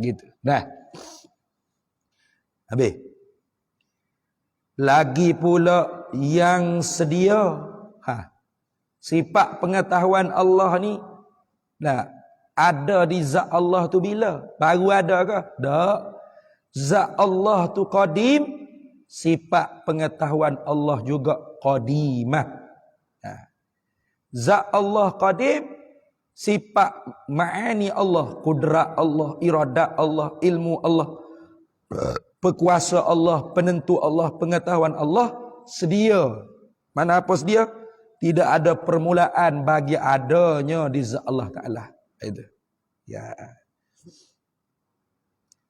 Speaker 1: Gitu. Habis. Lagi pula yang sedia. Sifat pengetahuan Allah ni. Ada di zat Allah tu bila? Baru ada ke? Tak. Zat Allah tu qadim. Sifat pengetahuan Allah juga qadimah. Zat Allah qadim, sifat ma'ani Allah, kudrat Allah, iradat Allah, ilmu Allah, perkuasa Allah, penentu Allah, pengetahuan Allah sedia. Mana apa sedia? Tidak ada permulaan bagi adanya di zat Allah Ta'ala. Itu. Ya.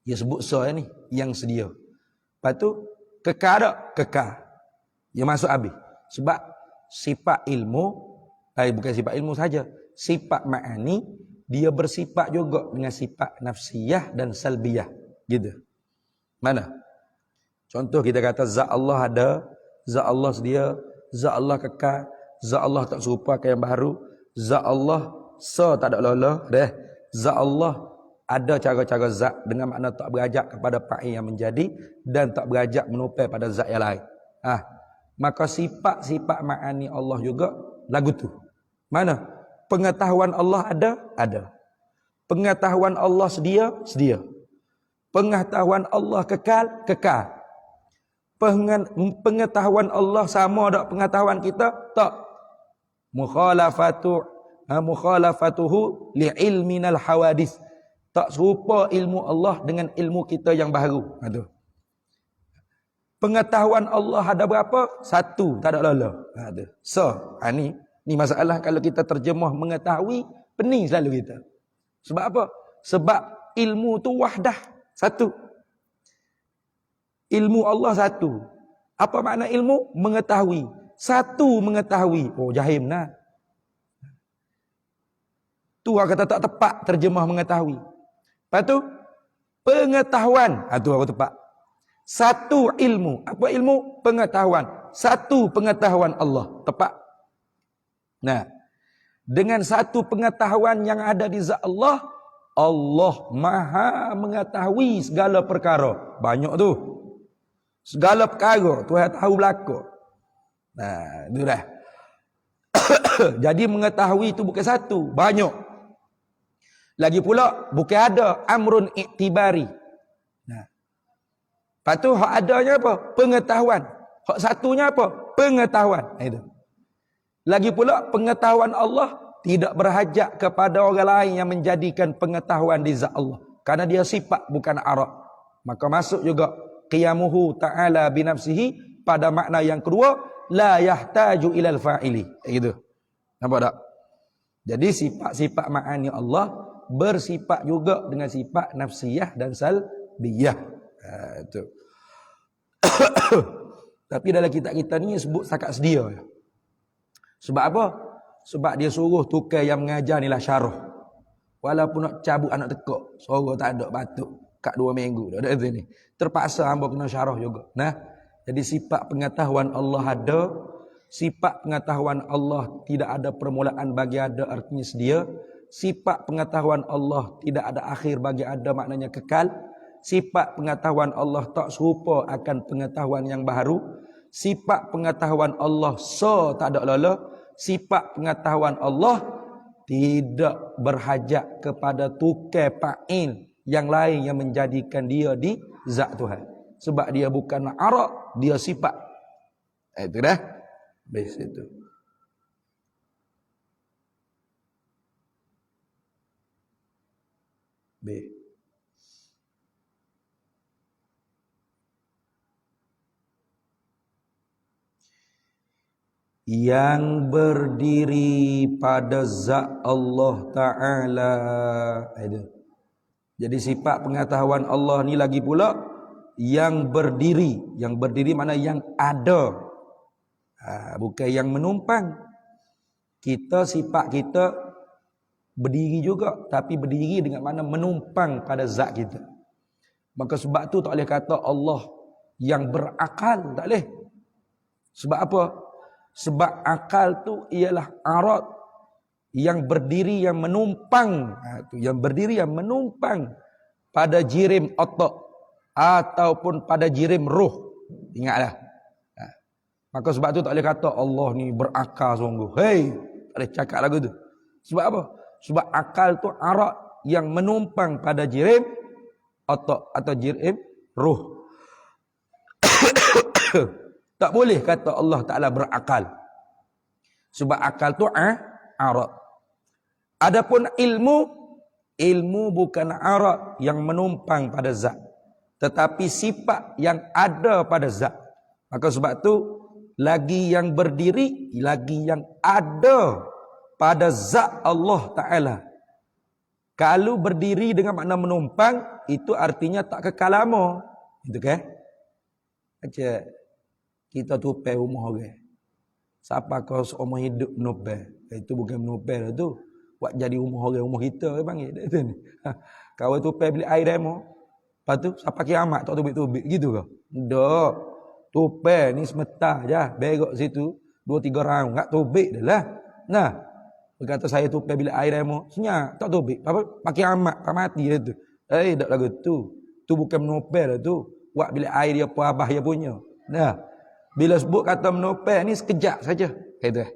Speaker 1: Dia sebut ni yang sedia. Lepas tu kekal tak? Kekal. Dia masuk habis. Sebab sifat ilmu, bukan sifat ilmu saja. Sifat ma'ani, dia bersifat juga dengan sifat nafsiyah dan salbiyah. Gitu. Mana? Contoh kita kata zat Allah ada, zat Allah sedia, zat Allah kekal, zat Allah tak serupa ke yang baru, zat Allah tak ada lola, zat Allah ada cara-cara zat dengan makna tak berajak kepada fa'il yang menjadi dan tak berajak menupai pada zat yang lain. Maka sifat-sifat ma'ani Allah juga lagu tu. Mana? Pengetahuan Allah ada? Ada. Pengetahuan Allah sedia? Sedia. Pengetahuan Allah kekal? Kekal. Pengetahuan Allah sama tak pengetahuan kita? Tak. Mukhalafatuhu li'ilminal hawadis. Tak serupa ilmu Allah dengan ilmu kita yang baru. Itu. Pengetahuan Allah ada berapa? Satu, tak ada lala. Ada. So, ni masalah kalau kita terjemah mengetahui, pening selalu kita. Sebab apa? Sebab ilmu tu wahdah, satu. Ilmu Allah satu. Apa makna ilmu? Mengetahui. Satu mengetahui. Oh, jahim nah. Tu orang kata tak tepat terjemah mengetahui. Lepas tu, pengetahuan. Tu aku tepat. Satu ilmu. Apa ilmu? Pengetahuan. Satu pengetahuan Allah. Tepat. Nah, dengan satu pengetahuan yang ada di zat Allah, Allah maha mengetahui segala perkara. Banyak tu. Segala perkara Tuhan tahu berlaku. Nah, itu dah. Jadi mengetahui itu bukan satu, banyak. Lagi pula bukan ada amrun iktibari. Nah. Lepas tu hak adanya apa? Pengetahuan. Hak satunya apa? Pengetahuan. Itu. Lagi pula pengetahuan Allah tidak berhajat kepada orang lain yang menjadikan pengetahuan di zat Allah. Karena dia sifat bukan arak. Maka masuk juga qiyamuhu ta'ala binafsihi pada makna yang kedua, la yahtaju ilal fa'ili. Gitu. Nampak tak? Jadi sifat-sifat ma'ani Allah bersifat juga dengan sifat nafsiyah dan salbiyah. Itu. Tapi dalam kitab kita ni sebut setakat sedia. Sebab apa? Sebab dia suruh tukar yang mengajar ni lah syarah. Walaupun nak cabut anak tekak, suruh tak ada batuk. Kat 2 minggu dah ada ni. Terpaksa hamba kena syarah juga. Nah, jadi sifat pengetahuan Allah ada, sifat pengetahuan Allah tidak ada permulaan bagi ada, artinya sedia. Sifat pengetahuan Allah tidak ada akhir bagi ada, maknanya kekal. Sifat pengetahuan Allah tak serupa akan pengetahuan yang baru. Sifat pengetahuan Allah tak ada lala. Sifat pengetahuan Allah tidak berhajat kepada tukar fa'il yang lain yang menjadikan dia di zat Tuhan. Sebab dia bukan arak, dia sifat. Itu dah. Bes itu. B. Yang berdiri pada zat Allah Ta'ala. Itu. Jadi sifat pengetahuan Allah ni lagi pula yang berdiri. Yang berdiri mana yang ada. Bukan yang menumpang. Kita sifat kita berdiri juga, tapi berdiri dengan mana menumpang pada zat kita. Maka sebab tu tak boleh kata Allah yang berakal, tak boleh. Sebab apa? Sebab akal tu ialah arat yang berdiri, yang menumpang. Yang berdiri, yang menumpang pada jirim otak ataupun pada jirim roh. Ingatlah. Maka sebab tu tak boleh kata Allah ni berakal sungguh. Hei, tak boleh cakap lagu tu. Sebab apa? Sebab akal tu arat yang menumpang pada jirim otak atau jirim roh. Tak boleh kata Allah Ta'ala berakal. Sebab akal tu arat. Adapun ilmu bukan arat yang menumpang pada zat, tetapi sifat yang ada pada zat. Maka sebab tu lagi yang berdiri, lagi yang ada pada zat Allah Ta'ala. Kalau berdiri dengan makna menumpang, itu artinya tak kekal lama. Itu kan? Macam kita tupai rumah orang. Siapa kau seumur hidup menopel? Itu bukan menopel tu. Buat jadi rumah orang, rumah kita dia panggil. Kau tupai bilik air demo. Lepas tu siapa kiamat tak tubik-tubik gitu ke? Tak. Tupai ni semeta je. Berok situ 2-3 round, enggak tubik dah lah. Nah, berkata saya tupai bilik air demo. Senyap tak tubik. Apa pakai amat, tak mati dia tu. Tak lagu tu. Tu bukan menopel tu. Buat bilik air dia apa abah dia punya. Nah. Bila sebut kata menopel ni sekejap saja. Kata.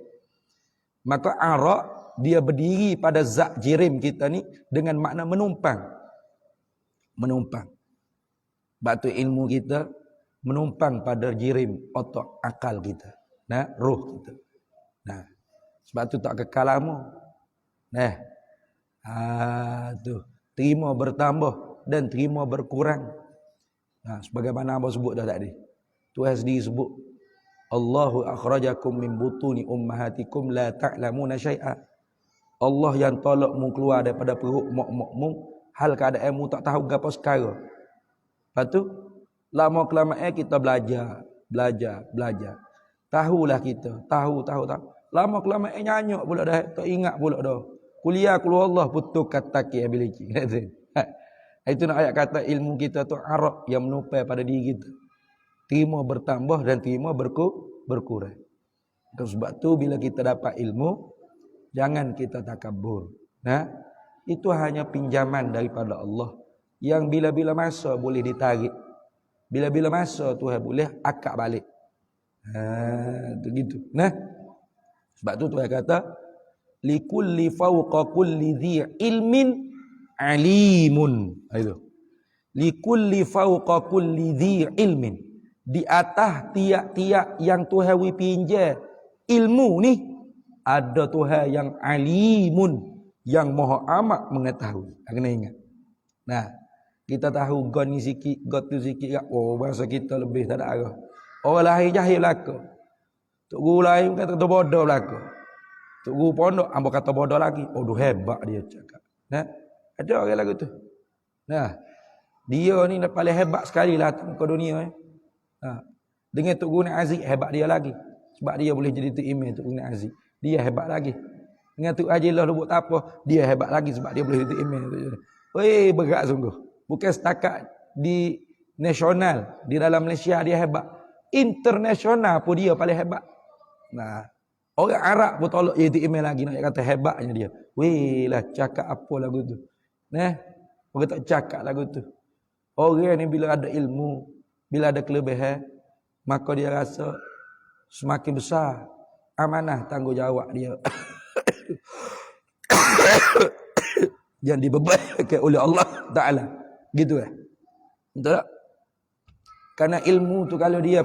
Speaker 1: Maka ara dia berdiri pada zat jirim kita ni dengan makna menumpang. Menumpang. Sebab tu ilmu kita menumpang pada jirim otak akal kita. Nah, roh kita. Nah, sebab tu tak kekal lama. Nah. Tu terima bertambah dan terima berkurang. Nah, sebagaimana abang sebut dah tadi. Tuhan sendiri sebut Allahu akhrajakum min butuni ummahatikum la ta'lamuna syai'a. Allah yang tolak mu keluar daripada perut mak-makmu hal keadaan mu tak tahu gapo sekara. Lepas tu lama kelamaan kita belajar. Tahulah kita, tahu. Lama kelamaan nyanyuk pula dah, tak ingat pula dah. Kuliah keluar Allah putus kata ki ability. Itu nak ayat kata ilmu kita tu arab yang menupai pada diri kita. Terima bertambah dan terima berkurang. Sebab tu bila kita dapat ilmu, jangan kita takabur. Nah, itu hanya pinjaman daripada Allah yang bila-bila masa boleh ditarik. Bila-bila masa Tuhan boleh akak balik. Begitu. Nah, sebab tu Tuhan kata likulli fawqa kulli dhi ilmin alimun. Itu. Likulli fawqa kulli dhi ilmin. Di atas tiap-tiap yang Tuhan wi pinjam ilmu ni ada Tuhan yang alimun, yang maha amat mengetahui. Kena ingat. Nah, kita tahu God ni sikit, God tu sikit. Oh, bahasa kita lebih tak ada arah. Orang lahir jahil belaka. Tok guru lain kata tu bodoh belaka. Tok guru pondok ambo kata bodoh lagi. Oh, hebat dia cakap. Nah, ada orang lagu tu. Nah, dia ni paling hebat sekali lah ke dunia. Dengan Tok Guru Aziz hebat dia lagi. Sebab dia boleh jadi Tok Imam Tok Guru Aziz. Dia hebat lagi. Dengan Tok Hajilah Lubuk Tapah, dia hebat lagi sebab dia boleh jadi Tok Imam. Weh, berat sungguh. Bukan setakat di nasional, di dalam Malaysia dia hebat. Internasional pun dia paling hebat. Nah, orang Arab pun tolak jadi Tok Imam lagi nak kata hebatnya dia. Weh lah cakap apa lagu tu. Nah, orang tak cakap lagu tu. Orang ni bila ada ilmu, bila ada kelebihan, maka dia rasa semakin besar amanah tanggungjawab dia yang dibebankan oleh Allah Ta'ala. Gitu betul tak? Karena ilmu tu kalau dia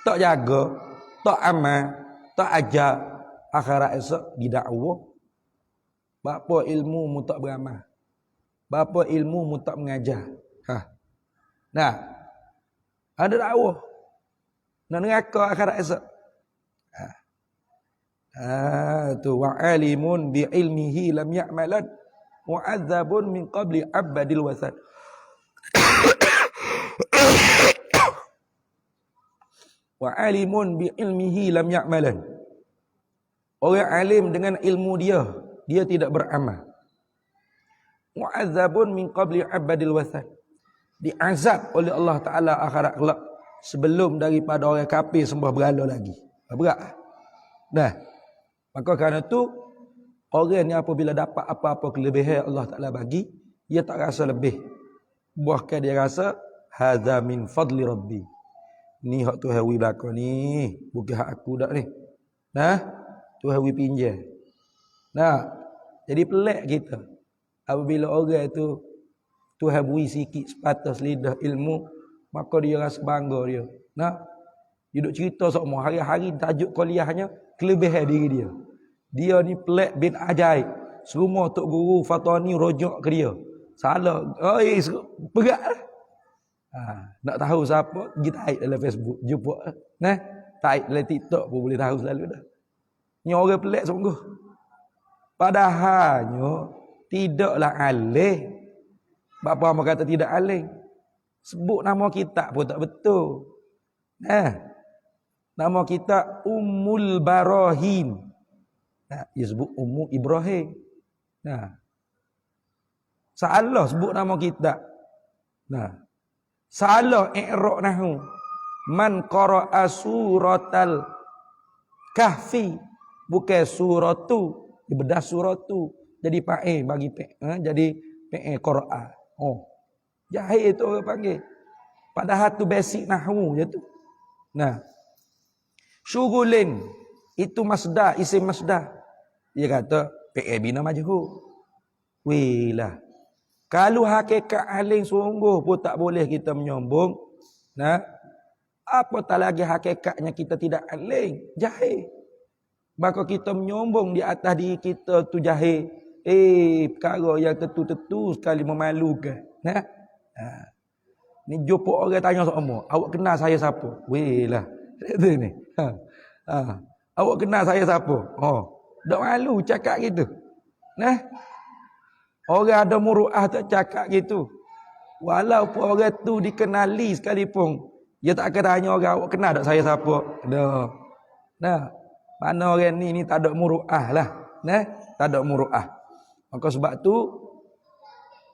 Speaker 1: tak jaga, tak amal, tak ajar, akhirat esok didakwah. Bapa ilmu mu tak beramal, bapa ilmu mu tak mengajar. Nah, ada dakwah nak neraka akhirat esok. Tu wa alimun bi ilmihi lam ya'malan mu'adzabun min qabli abadil wasad. Wa alimun bi ilmihi lam ya'malan. Orang alim dengan ilmu dia tidak beramal. Mu'adzabun min qabli abadil wasad. Diazab oleh Allah Ta'ala akhirat kelak sebelum daripada orang kafir sembah berhala lagi. Berat. Nah, maka kerana tu orang ni apabila dapat apa-apa kelebihan Allah Ta'ala bagi, dia tak rasa lebih. Bahkan dia rasa hadza min fadli rabbi. Ni hak Tuhan wi belaka ni, bukan hak aku dak ni. Nah, Tuhan wi pinjam. Nah, jadi pelik kita apabila orang tu Tuhan beri sikit sepatas lidah ilmu, maka dia rasa bangga dia. Nah, dia duk cerita semua hari-hari tajuk kuliahnya kelebihan diri dia. Dia ni pelik bin ajaib. Semua Tok Guru Fatani rojok ke dia. Salah. Berat lah. Nak tahu siapa, pergi taik dalam Facebook. Jumpa. Nah, taik dalam TikTok pun boleh tahu selalu dah. Ni orang pelik sungguh. Padahalnya tidaklah alih. Bapa apa kata tidak alih? Sebut nama kitab pun tak betul. Nama kitab Ummul Barahim. Dia sebut Ummu Ibrahim. Salah sebut nama kitab. Salah i'rab nahwu. Man qara'a suratal Kahfi, bukan suratu. Dia bedah suratu. Jadi fa'il bagi jadi fi'il qara'a. Oh. Jahil tu orang panggil. Padahal tu basic nahwu je tu. Nah. Syughulin itu masdar, isim masdar. Dia kata PA bina majhul. Weh lah. Kalau hakikat aling sungguh pun tak boleh kita menyombong. Nah, apatah lagi hakikatnya kita tidak aling, jahil. Maka kita menyombong di atas diri kita tu jahil. Perkara yang tentu-tentu sekali memalukan. Nah. Ni jumpa orang tanya sama, awak kenal saya siapa? Weh lah. Itu ni. Awak kenal saya siapa? Tak malu cakap gitu. Nah. Orang ada muruah tak cakap gitu. Walaupun orang tu dikenali sekalipun, dia tak akan tanya orang, awak kenal tak saya siapa? Dah. Nah. Mana orang ni tak ada muruah lah. Nah, tak ada muruah. Maka sebab tu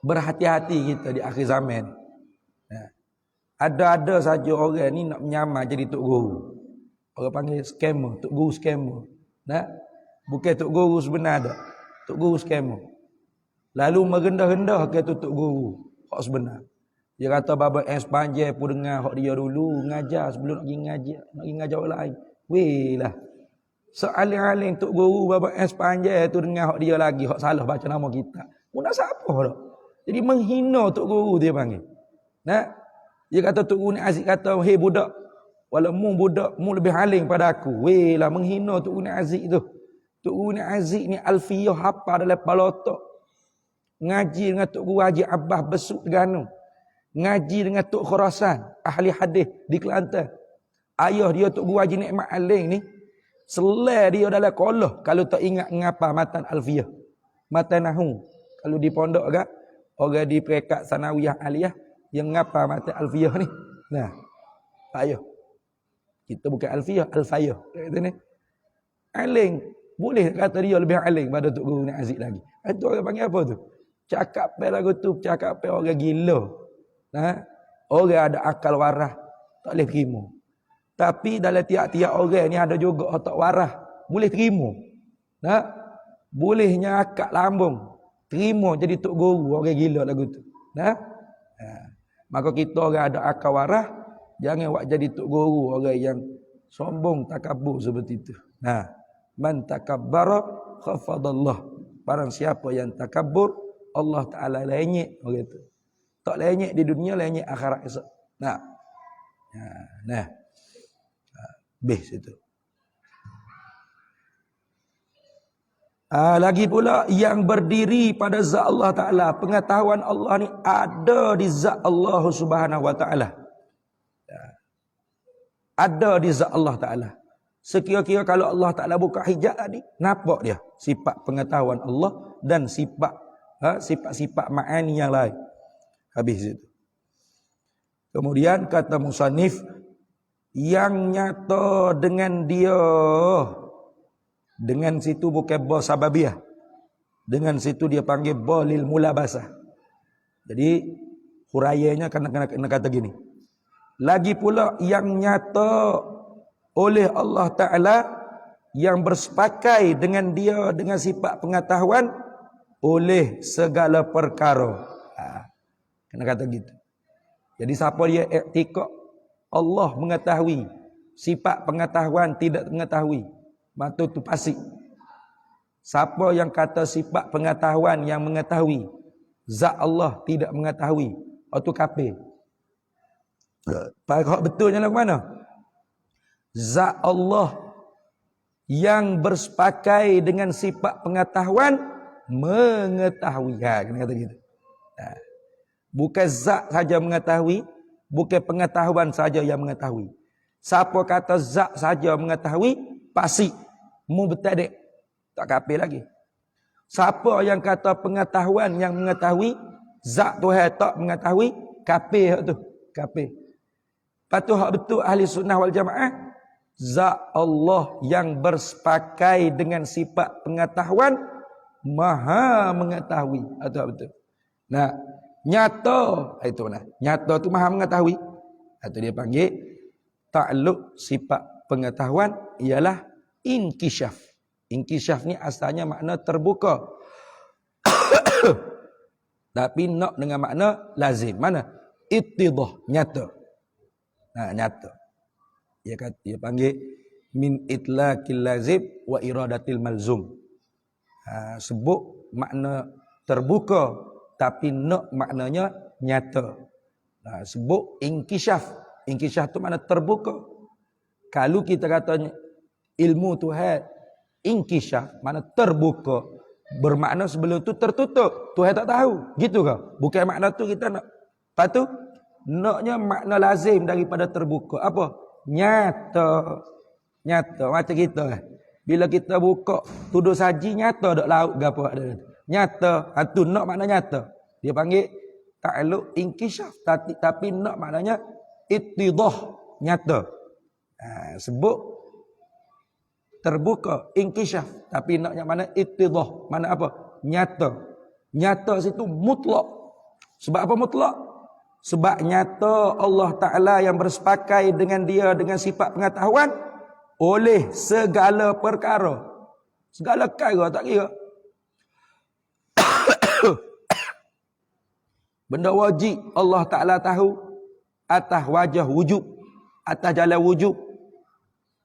Speaker 1: berhati-hati kita di akhir zaman. Ada saja orang ni nak menyamar jadi tok guru. Orang panggil scammer, tok guru scammer. Nah, bukan tok guru sebenar dak. Tok guru scammer. Lalu merendah-rendah ke tok guru hak sebenar. Dia kata baba panjang pun dengar hak dia dulu ngajar sebelum nak pergi ngajar orang lain. Weh lah. Sealing-aling tok guru baba panjang tu dengar hak dia lagi hak salah baca nama kita. Mu nak siapa dak? Jadi menghina tok guru dia panggil. Nah, dia kata Tok Guru ni Aziz kata, "Hei budak, walau mu budak, mu lebih aling pada aku." Weh lah menghina Tok Guru ni Aziz tu. Tok Guru ni Aziz ni alfiyah hafal dalam kepala otak. Ngaji dengan Tok Guru Haji Abbas Besuk Terengganu. Ngaji dengan Tok Khurasan, ahli hadis di Kelantan. Ayah dia Tok Guru Haji Nikmat Aling ni, selai dia dalam kolah kalau tak ingat ngapa matan alfiyah. Matan nahu. Kalau di pondok agak, orang di peringkat sanawiyah aliyah, yang ngapa mata alfiyah ni. Nah. Payah. Kita bukan alfiyah, alfayah. Kata ni. Aling. Boleh kata dia lebih aling pada Tok Guru ni Aziz lagi. Itu orang panggil apa tu? Cakap pe lagu tu, cakap pe orang gila. Nah. Orang ada akal warah, tak boleh terima. Tapi dalam tiap-tiap orang ni ada juga otak warah, boleh terima. Nah. Bolehnya akak lambung. Terima jadi Tok Guru orang gila lagu tu. Nah. Maka kita orang ada akal warah, jangan buat jadi tok guru orang yang sombong takabur seperti itu. Nah, man takabbara khafadallah. Barang siapa yang takabur, Allah Taala lenyek orang itu. Tak lenyek di dunia, lenyek akhirat esok. Nah. Bes itu. Lagi pula yang berdiri pada zat Allah Ta'ala. Pengetahuan Allah ni ada di zat Allah Subhanahu Wa Ta'ala. Ada di zat Allah Ta'ala. Sekira-kira kalau Allah Ta'ala buka hijab tadi, nampak dia sifat pengetahuan Allah dan sifat-sifat ma'ani yang lain. Habis itu. Kemudian kata musannif, yang nyata dengan dia, dengan situ bukan ba sababiyah. Dengan situ dia panggil ba lil mulabasah. Jadi huraiannya kena kata gini. Lagi pula yang nyata oleh Allah Ta'ala yang bersepakai dengan dia dengan sifat pengetahuan oleh segala perkara. Kena kata gitu. Jadi siapa dia iktikad Allah mengetahui, sifat pengetahuan tidak mengetahui, maka itu fasik. Siapa yang kata sifat pengetahuan yang mengetahui, zat Allah tidak mengetahui, itu kafir. Pak betulnya lagu mana? Zat Allah yang bersepakai dengan sifat pengetahuan mengetahui. Kena kata gitu. Bukan zat saja mengetahui, bukan pengetahuan saja yang mengetahui. Siapa kata zat saja mengetahui, fasik, mubtadi', tak kafir lagi. Siapa yang kata pengetahuan yang mengetahui, zat Tuhan tak mengetahui, kafir tu, kafir. Patuh hak betul ahli sunnah wal jamaah, zat Allah yang bersepakai dengan sifat pengetahuan, maha mengetahui. Atau betul. Nah, nyata itu mana? Nyata tu maha mengetahui. Atau dia panggil ta'alluq sifat pengetahuan ialah inkisyaf. Inkisyaf ni asalnya makna terbuka. Tapi nak dengan makna lazim. Mana? Ittidah, nyata. Nah, nyata. Dia panggil min itlaqil lazim wa iradatil malzum. Sebut makna terbuka, tapi nak maknanya nyata. Sebut inkishaf. Inkishaf tu makna terbuka. Kalau kita kata ilmu Tuhan inkishaf, makna terbuka, bermakna sebelum tu tertutup, Tuhan tak tahu. Gitu ke? Bukan makna tu kita nak. Lepas tu naknya makna lazim daripada terbuka. Apa? Nyata. Nyata macam kita kan. Bila kita buka tuduh saji, nyata dak laut ke apa ada. Nyata. Tu nak makna nyata. Dia panggil ta'alluq inkishaf, tapi nak maknanya ittidah, nyata. Sebut terbuka inkishaf, tapi naknya mana ittidah, mana apa? Nyata. Nyata situ mutlak. Sebab apa mutlak? Sebab nyata Allah Ta'ala yang bersepakai dengan dia dengan sifat pengetahuan oleh segala perkara. Segala perkara tak kira. Benda wajib Allah Ta'ala tahu atas wajah wujud, atas jalan wujud.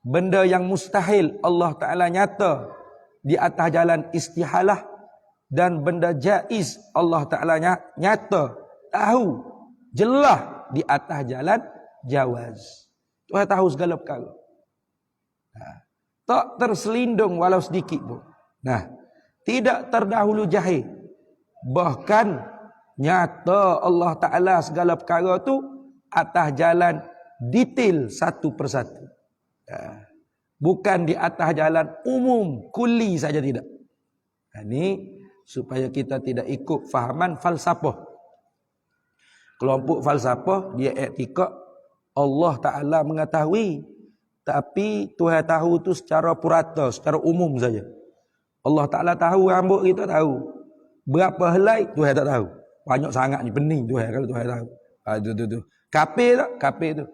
Speaker 1: Benda yang mustahil Allah Ta'ala nyata di atas jalan istihalah. Dan benda jaiz Allah Ta'ala nyata tahu jelas di atas jalan jawaz. Tuhan tahu segala perkara. Tak terselindung walau sedikit pun. Tidak terdahulu jahil. Bahkan nyata Allah Ta'ala segala perkara tu atas jalan detail satu persatu. Bukan di atas jalan umum, kuli saja tidak. Ini supaya kita tidak ikut fahaman falsafah. Kelompok falsafah dia iktikad Allah Ta'ala mengetahui, tapi Tuhan tahu tu secara purata, secara umum saja. Allah Ta'ala tahu rambut kita tahu. Berapa helai Tuhan tak tahu. Banyak sangat ni pening Tuhan kalau Tuhan tahu. Tu. Kafir tak? Kafir tu.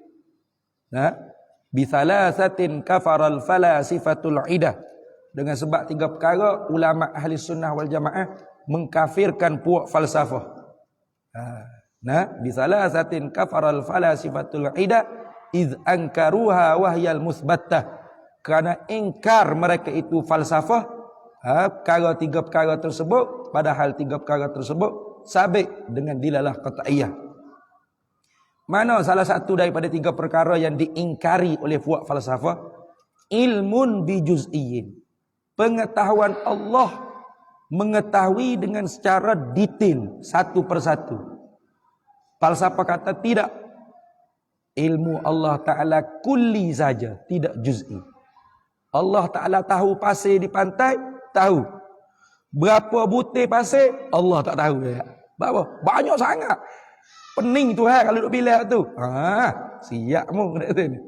Speaker 1: Bisalasatin kafaral falasifatul idah. Dengan sebab 3 perkara ulama ahli sunnah wal jamaah mengkafirkan puak falsafah. Bisalasatin kafaral falasifatul idah iz ankaruha wahyal musbattah. Kerana ingkar mereka itu falsafah, perkara 3 perkara tersebut, padahal 3 perkara tersebut sabit dengan dilalah qat'iyah. Mana salah satu daripada 3 perkara yang diingkari oleh puak falsafah? Ilmun bijuz'iyyin. Pengetahuan Allah mengetahui dengan secara detail satu persatu. Falsafah kata tidak. Ilmu Allah Ta'ala kulli saja, tidak juz'i. Allah Ta'ala tahu pasir di pantai, tahu. Berapa butir pasir, Allah tak tahu. Berapa? Banyak sangat. Pening Tuhan kalau duk pilih tu. Siap mu kata ni.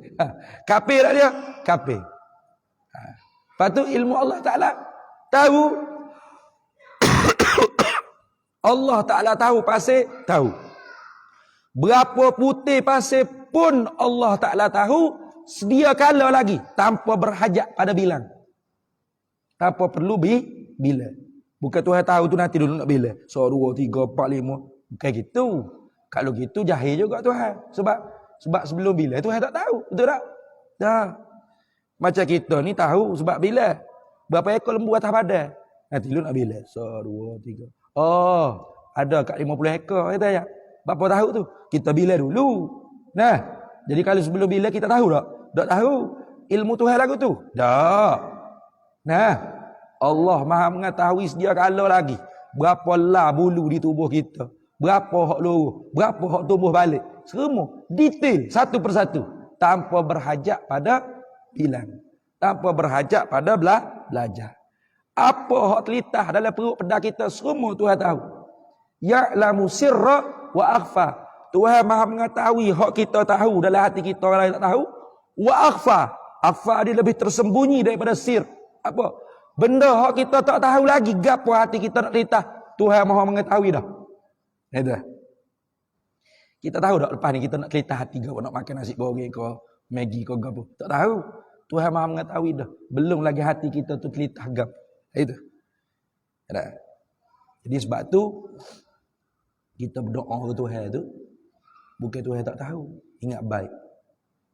Speaker 1: Kafir tak dia? Kafir. Lepas tu ilmu Allah Ta'ala tahu. Allah Ta'ala tahu pasir, tahu. Berapa putih pasir pun Allah Ta'ala tahu, sedia kala lagi tanpa berhajat pada bilang. Tanpa perlu bila. Bukan Tuhan tahu tu nanti dulu nak bila. 1, 2, 3, 4, 5. Bukan gitu. Kalau gitu jahil juga Tuhan. Sebab sebelum bila Tuhan tak tahu. Betul tak? Macam kita ni tahu sebab bila. Berapa ekor lembu atas badan. Nanti dulu nak bila. 1, 2, 3. Oh, ada kat 50 ekor kata ya. Berapa tahu tu? Kita bila dulu. Jadi kalau sebelum bila kita tahu tak? Tak tahu. Ilmu Tuhan lagu tu? Tak. Allah Maha mengetahui sedia kala lagi. Berapa lah bulu di tubuh kita. Berapa hak luruh. Berapa hak tumbuh balik. Semua. Detail. Satu persatu. Tanpa berhajat pada bilang. Tanpa berhajat pada belajar. Apa hak telitah dalam perut pedah kita. Semua Tuhan tahu. Ya'lamu sirra wa akhfa. Tuhan Maha mengetahui hak kita tahu dalam hati kita orang lain tak tahu. Wa akhfa. Akhfa dia lebih tersembunyi daripada sir. Apa? Benda hak kita tak tahu lagi. Gapo hati kita nak telitah. Tuhan Maha mengetahui dah. Kita tahu tak lepas ni kita nak kelitah hati ke, nak makan nasi goreng ke, Maggi ke apa. Tak tahu. Tuhan Maha mengetahui dah. Belum lagi hati kita tu kelitah gap. Itu. Jadi sebab tu kita berdoa ke Tuhan tu bukan Tuhan tak tahu. Ingat baik.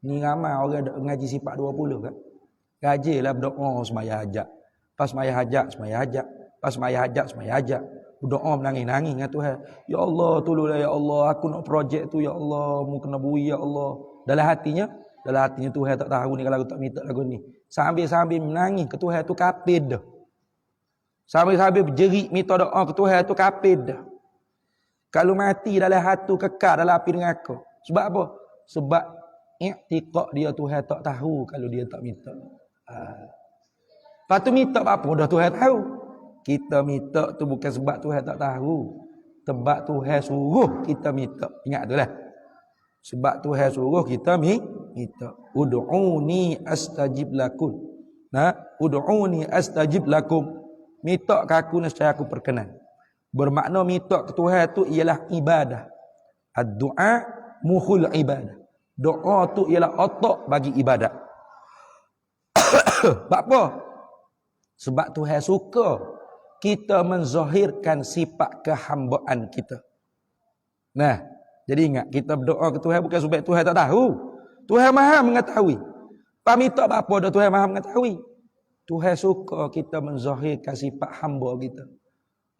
Speaker 1: Ni ramai orang ngaji sifat 20 kan. Gajilah berdoa semaya hajat. Pas semaya hajat. Pas semaya hajat. Berdoa menangis-nangis dengan Tuhan. Ya Allah, tolonglah ya Allah, aku nak projek tu ya Allah, mu kena bui ya Allah. Dalam hatinya Tuhan tak tahu ni kalau aku tak minta lagu ni. Sambil menangis ke Tuhan tu kafir dah. Sambil berjerit minta doa ke Tuhan tu kafir dah. Kalau mati dalam hati kekal dalam api neraka. Sebab apa? Sebab i'tiqad dia Tuhan tak tahu kalau dia tak minta. Lepas tu minta apa? Dah Tuhan tahu. Kita minta tu bukan sebab Tuhan tak tahu. Sebab Tuhan suruh kita minta. Ingat tu lah. Sebab Tuhan suruh kita minta. Ud'uni astajib lakum. Ud'uni astajib lakum. Minta ke aku nescaya aku perkenan. Bermakna minta ke Tuhan tu ialah ibadah. Ad-du'a mukhul ibadah. Doa tu ialah otak bagi ibadat. Sebab apa? Sebab Tuhan suka kita menzahirkan sifat kehambaan kita. Nah, jadi ingat, kita berdoa ke Tuhan bukan sebab Tuhan tak tahu. Tuhan Maha mengetahui. Minta apa dah Tuhan Maha mengetahui. Tuhan suka kita menzahirkan sifat hamba kita.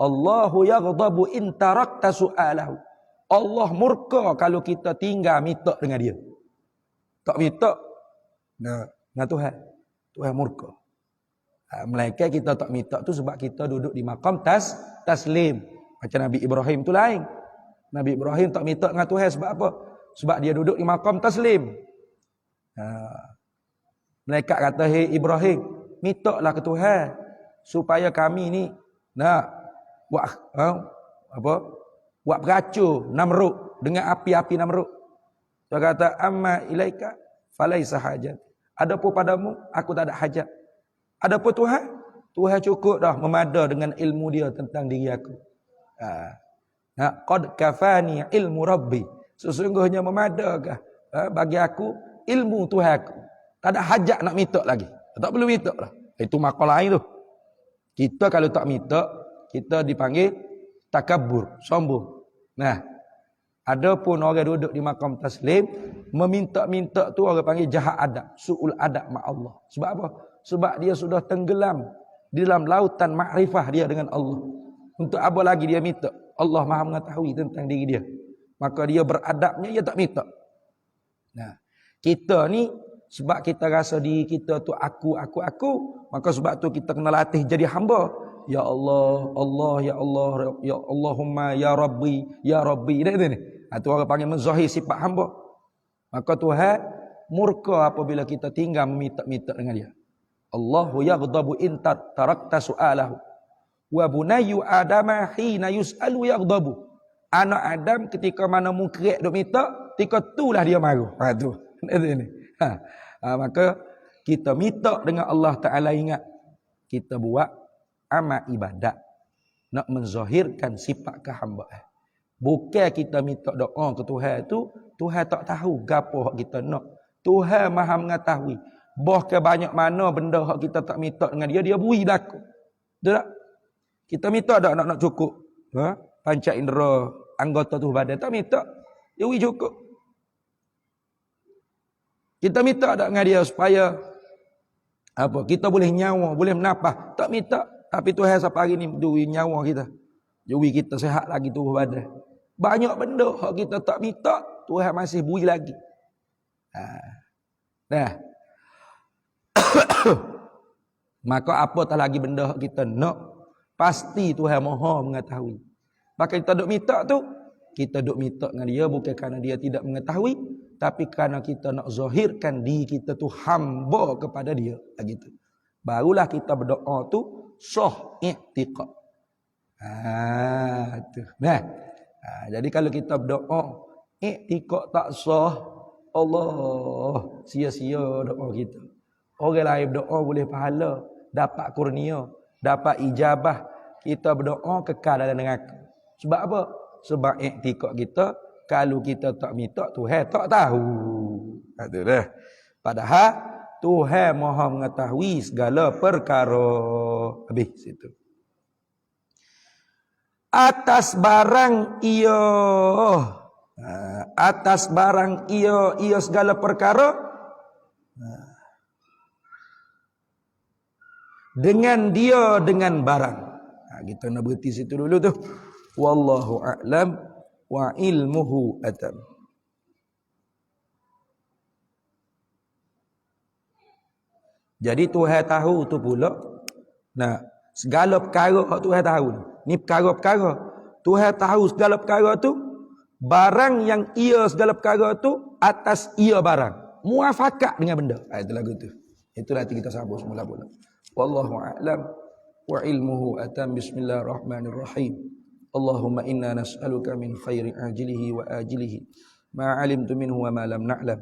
Speaker 1: Allahu yaghdabu in tarakta su'alahu. Allah murka kalau kita tinggal minta dengan dia. Tak minta dengan Tuhan. Tuhan murka. Melainkan kita tak minta tu sebab kita duduk di maqam taslim. Macam Nabi Ibrahim tu lain. Nabi Ibrahim tak minta dengan Tuhan sebab apa? Sebab dia duduk di maqam taslim. Malaikat kata, "Hei Ibrahim, mintalah ke Tuhan supaya kami ni nak buat beracun Namrud dengan api-api Namrud." Dia kata, "Amma ilaika falaisa hajat." Adapun padamu aku tak ada hajat. Adapun Tuhan cukup dah memada dengan ilmu dia tentang diri aku. Qad kafani ilmu rabbi. Sesungguhnya memadakah bagi aku ilmu Tuhan aku. Tak ada hajat nak minta lagi. Tak perlu minta lah. Itu makalah lain tu. Kita kalau tak minta, kita dipanggil takabur, sombong. Nah, adapun orang duduk di makam taslim, meminta-minta tu orang panggil jahat adab, su'ul adab ma Allah. Sebab apa? Sebab dia sudah tenggelam di dalam lautan makrifah dia dengan Allah. Untuk apa lagi dia minta? Allah Maha mengetahui tentang diri dia. Maka dia beradabnya, dia tak minta. Nah, kita ni sebab kita rasa diri kita tu aku, maka sebab tu kita kena latih jadi hamba. Ya Allah, ya Allah, ya Allahumma, ya Rabbi, ya Rabbi. Ini. Itu orang panggil menzahir sifat hamba. Maka Tuhan murka apabila kita tinggal meminta-minta dengan dia. Allahu yaghdabu in tarakta su'alahu. Wa bunayyu adama hina yus'alu yaghdabu. Anak Adam ketika mana mungkrik duk minta, ketika itulah dia marah. Tu. Maka kita minta dengan Allah Ta'ala, ingat kita buat amal ibadat nak menzahirkan sifat kehambaan. Bukan kita minta doa ke Tuhan tu, Tuhan tak tahu gapo hak kita nak. Tuhan Maha mengetahui. Bahkan banyak mana benda hak kita tak minta dengan dia bui berlaku. Betul tak? Kita minta tak nak cukup. Panca indera anggota tubuh badan tak minta, dia bui cukup. Kita minta tak dengan dia supaya apa? Kita boleh nyawa, boleh menapah. Tak minta. Tapi Tuhan sampai hari ni beri nyawa kita. Jadi kita sihat lagi tubuh badan. Banyak benda hak kita tak minta, Tuhan masih beri lagi. Nah. Maka apatah lagi benda hak kita nak, pasti Tuhan Maha mengetahui. Maka kita duk minta tu, kita duk minta dengan dia bukan kerana dia tidak mengetahui, tapi kerana kita nak zahirkan diri kita tu hamba kepada dia. Begitu. Barulah kita berdoa tu sah i'tiqad. Tu. Nah. Jadi kalau kita berdoa i'tiqad tak sah, Allah sia-sia doa kita. Orang lain berdoa boleh pahala, dapat kurnia, dapat ijabah. Kita berdoa kekal dalam neraka. Sebab apa? Sebab i'tiqad kita, kalau kita tak minta, Tuhan tak tahu. Itu dah. Padahal Tuhan Maha mengetahui segala perkara. Habis situ. Atas barang ia, atas barang ia segala perkara, dengan dia dengan barang. kita nak berhenti situ dulu tu. Wallahu a'lam wa ilmuhu atam. Jadi Tuhan tahu tu pula. Nah, segala perkara Tuhan tahu. Ni perkara-perkara. Tuhan tahu segala perkara tu. Barang yang ia segala perkara tu atas ia barang. Muafakat dengan benda. Itu lagu tu. Itu nanti kita sambung semula pula. Wallahu a'lam wa ilmuhu atam. Bismillahirrahmanirrahim. Allahumma inna nas'aluka min khairi ajilihi wa ajilihi. Ma alimtu minhu wa ma lam na'lam.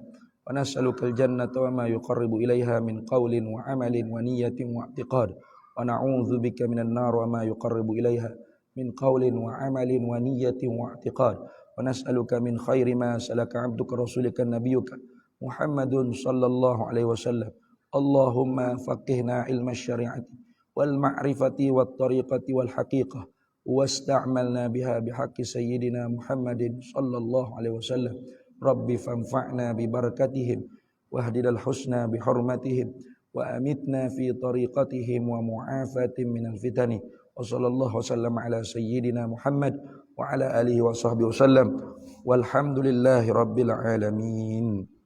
Speaker 1: Wa nas'aluka al-jannata wa ma yuqarribu ilaiha min qawlin wa amalin wa niyatin wa i'tiqad. Wa na'udzu bika minan nar wa ma yuqarribu ilaiha min qawlin wa amalin wa niyatin wa i'tiqad. Wa nas'aluka min khairi ma salaka 'abduka rasulika nabiyyuka Muhammadun sallallahu alaihi wasallam. Allahumma faqihna ilma syari'ati wal ma'rifati wat tariqati wal haqiqah wasta'malna biha bihaqqi sayyidina Muhammadin sallallahu alaihi wasallam. Rabbi fanfa'na bi barakatihim wahdinal husna bi hurmatihim wa amitna fi tariqatihim wa mu'afatin minal fitani. Wa sallallahu wasallam ala sayyidina Muhammad wa ala alihi wa sahbihi wasallam. Walhamdulillahi rabbil alamin.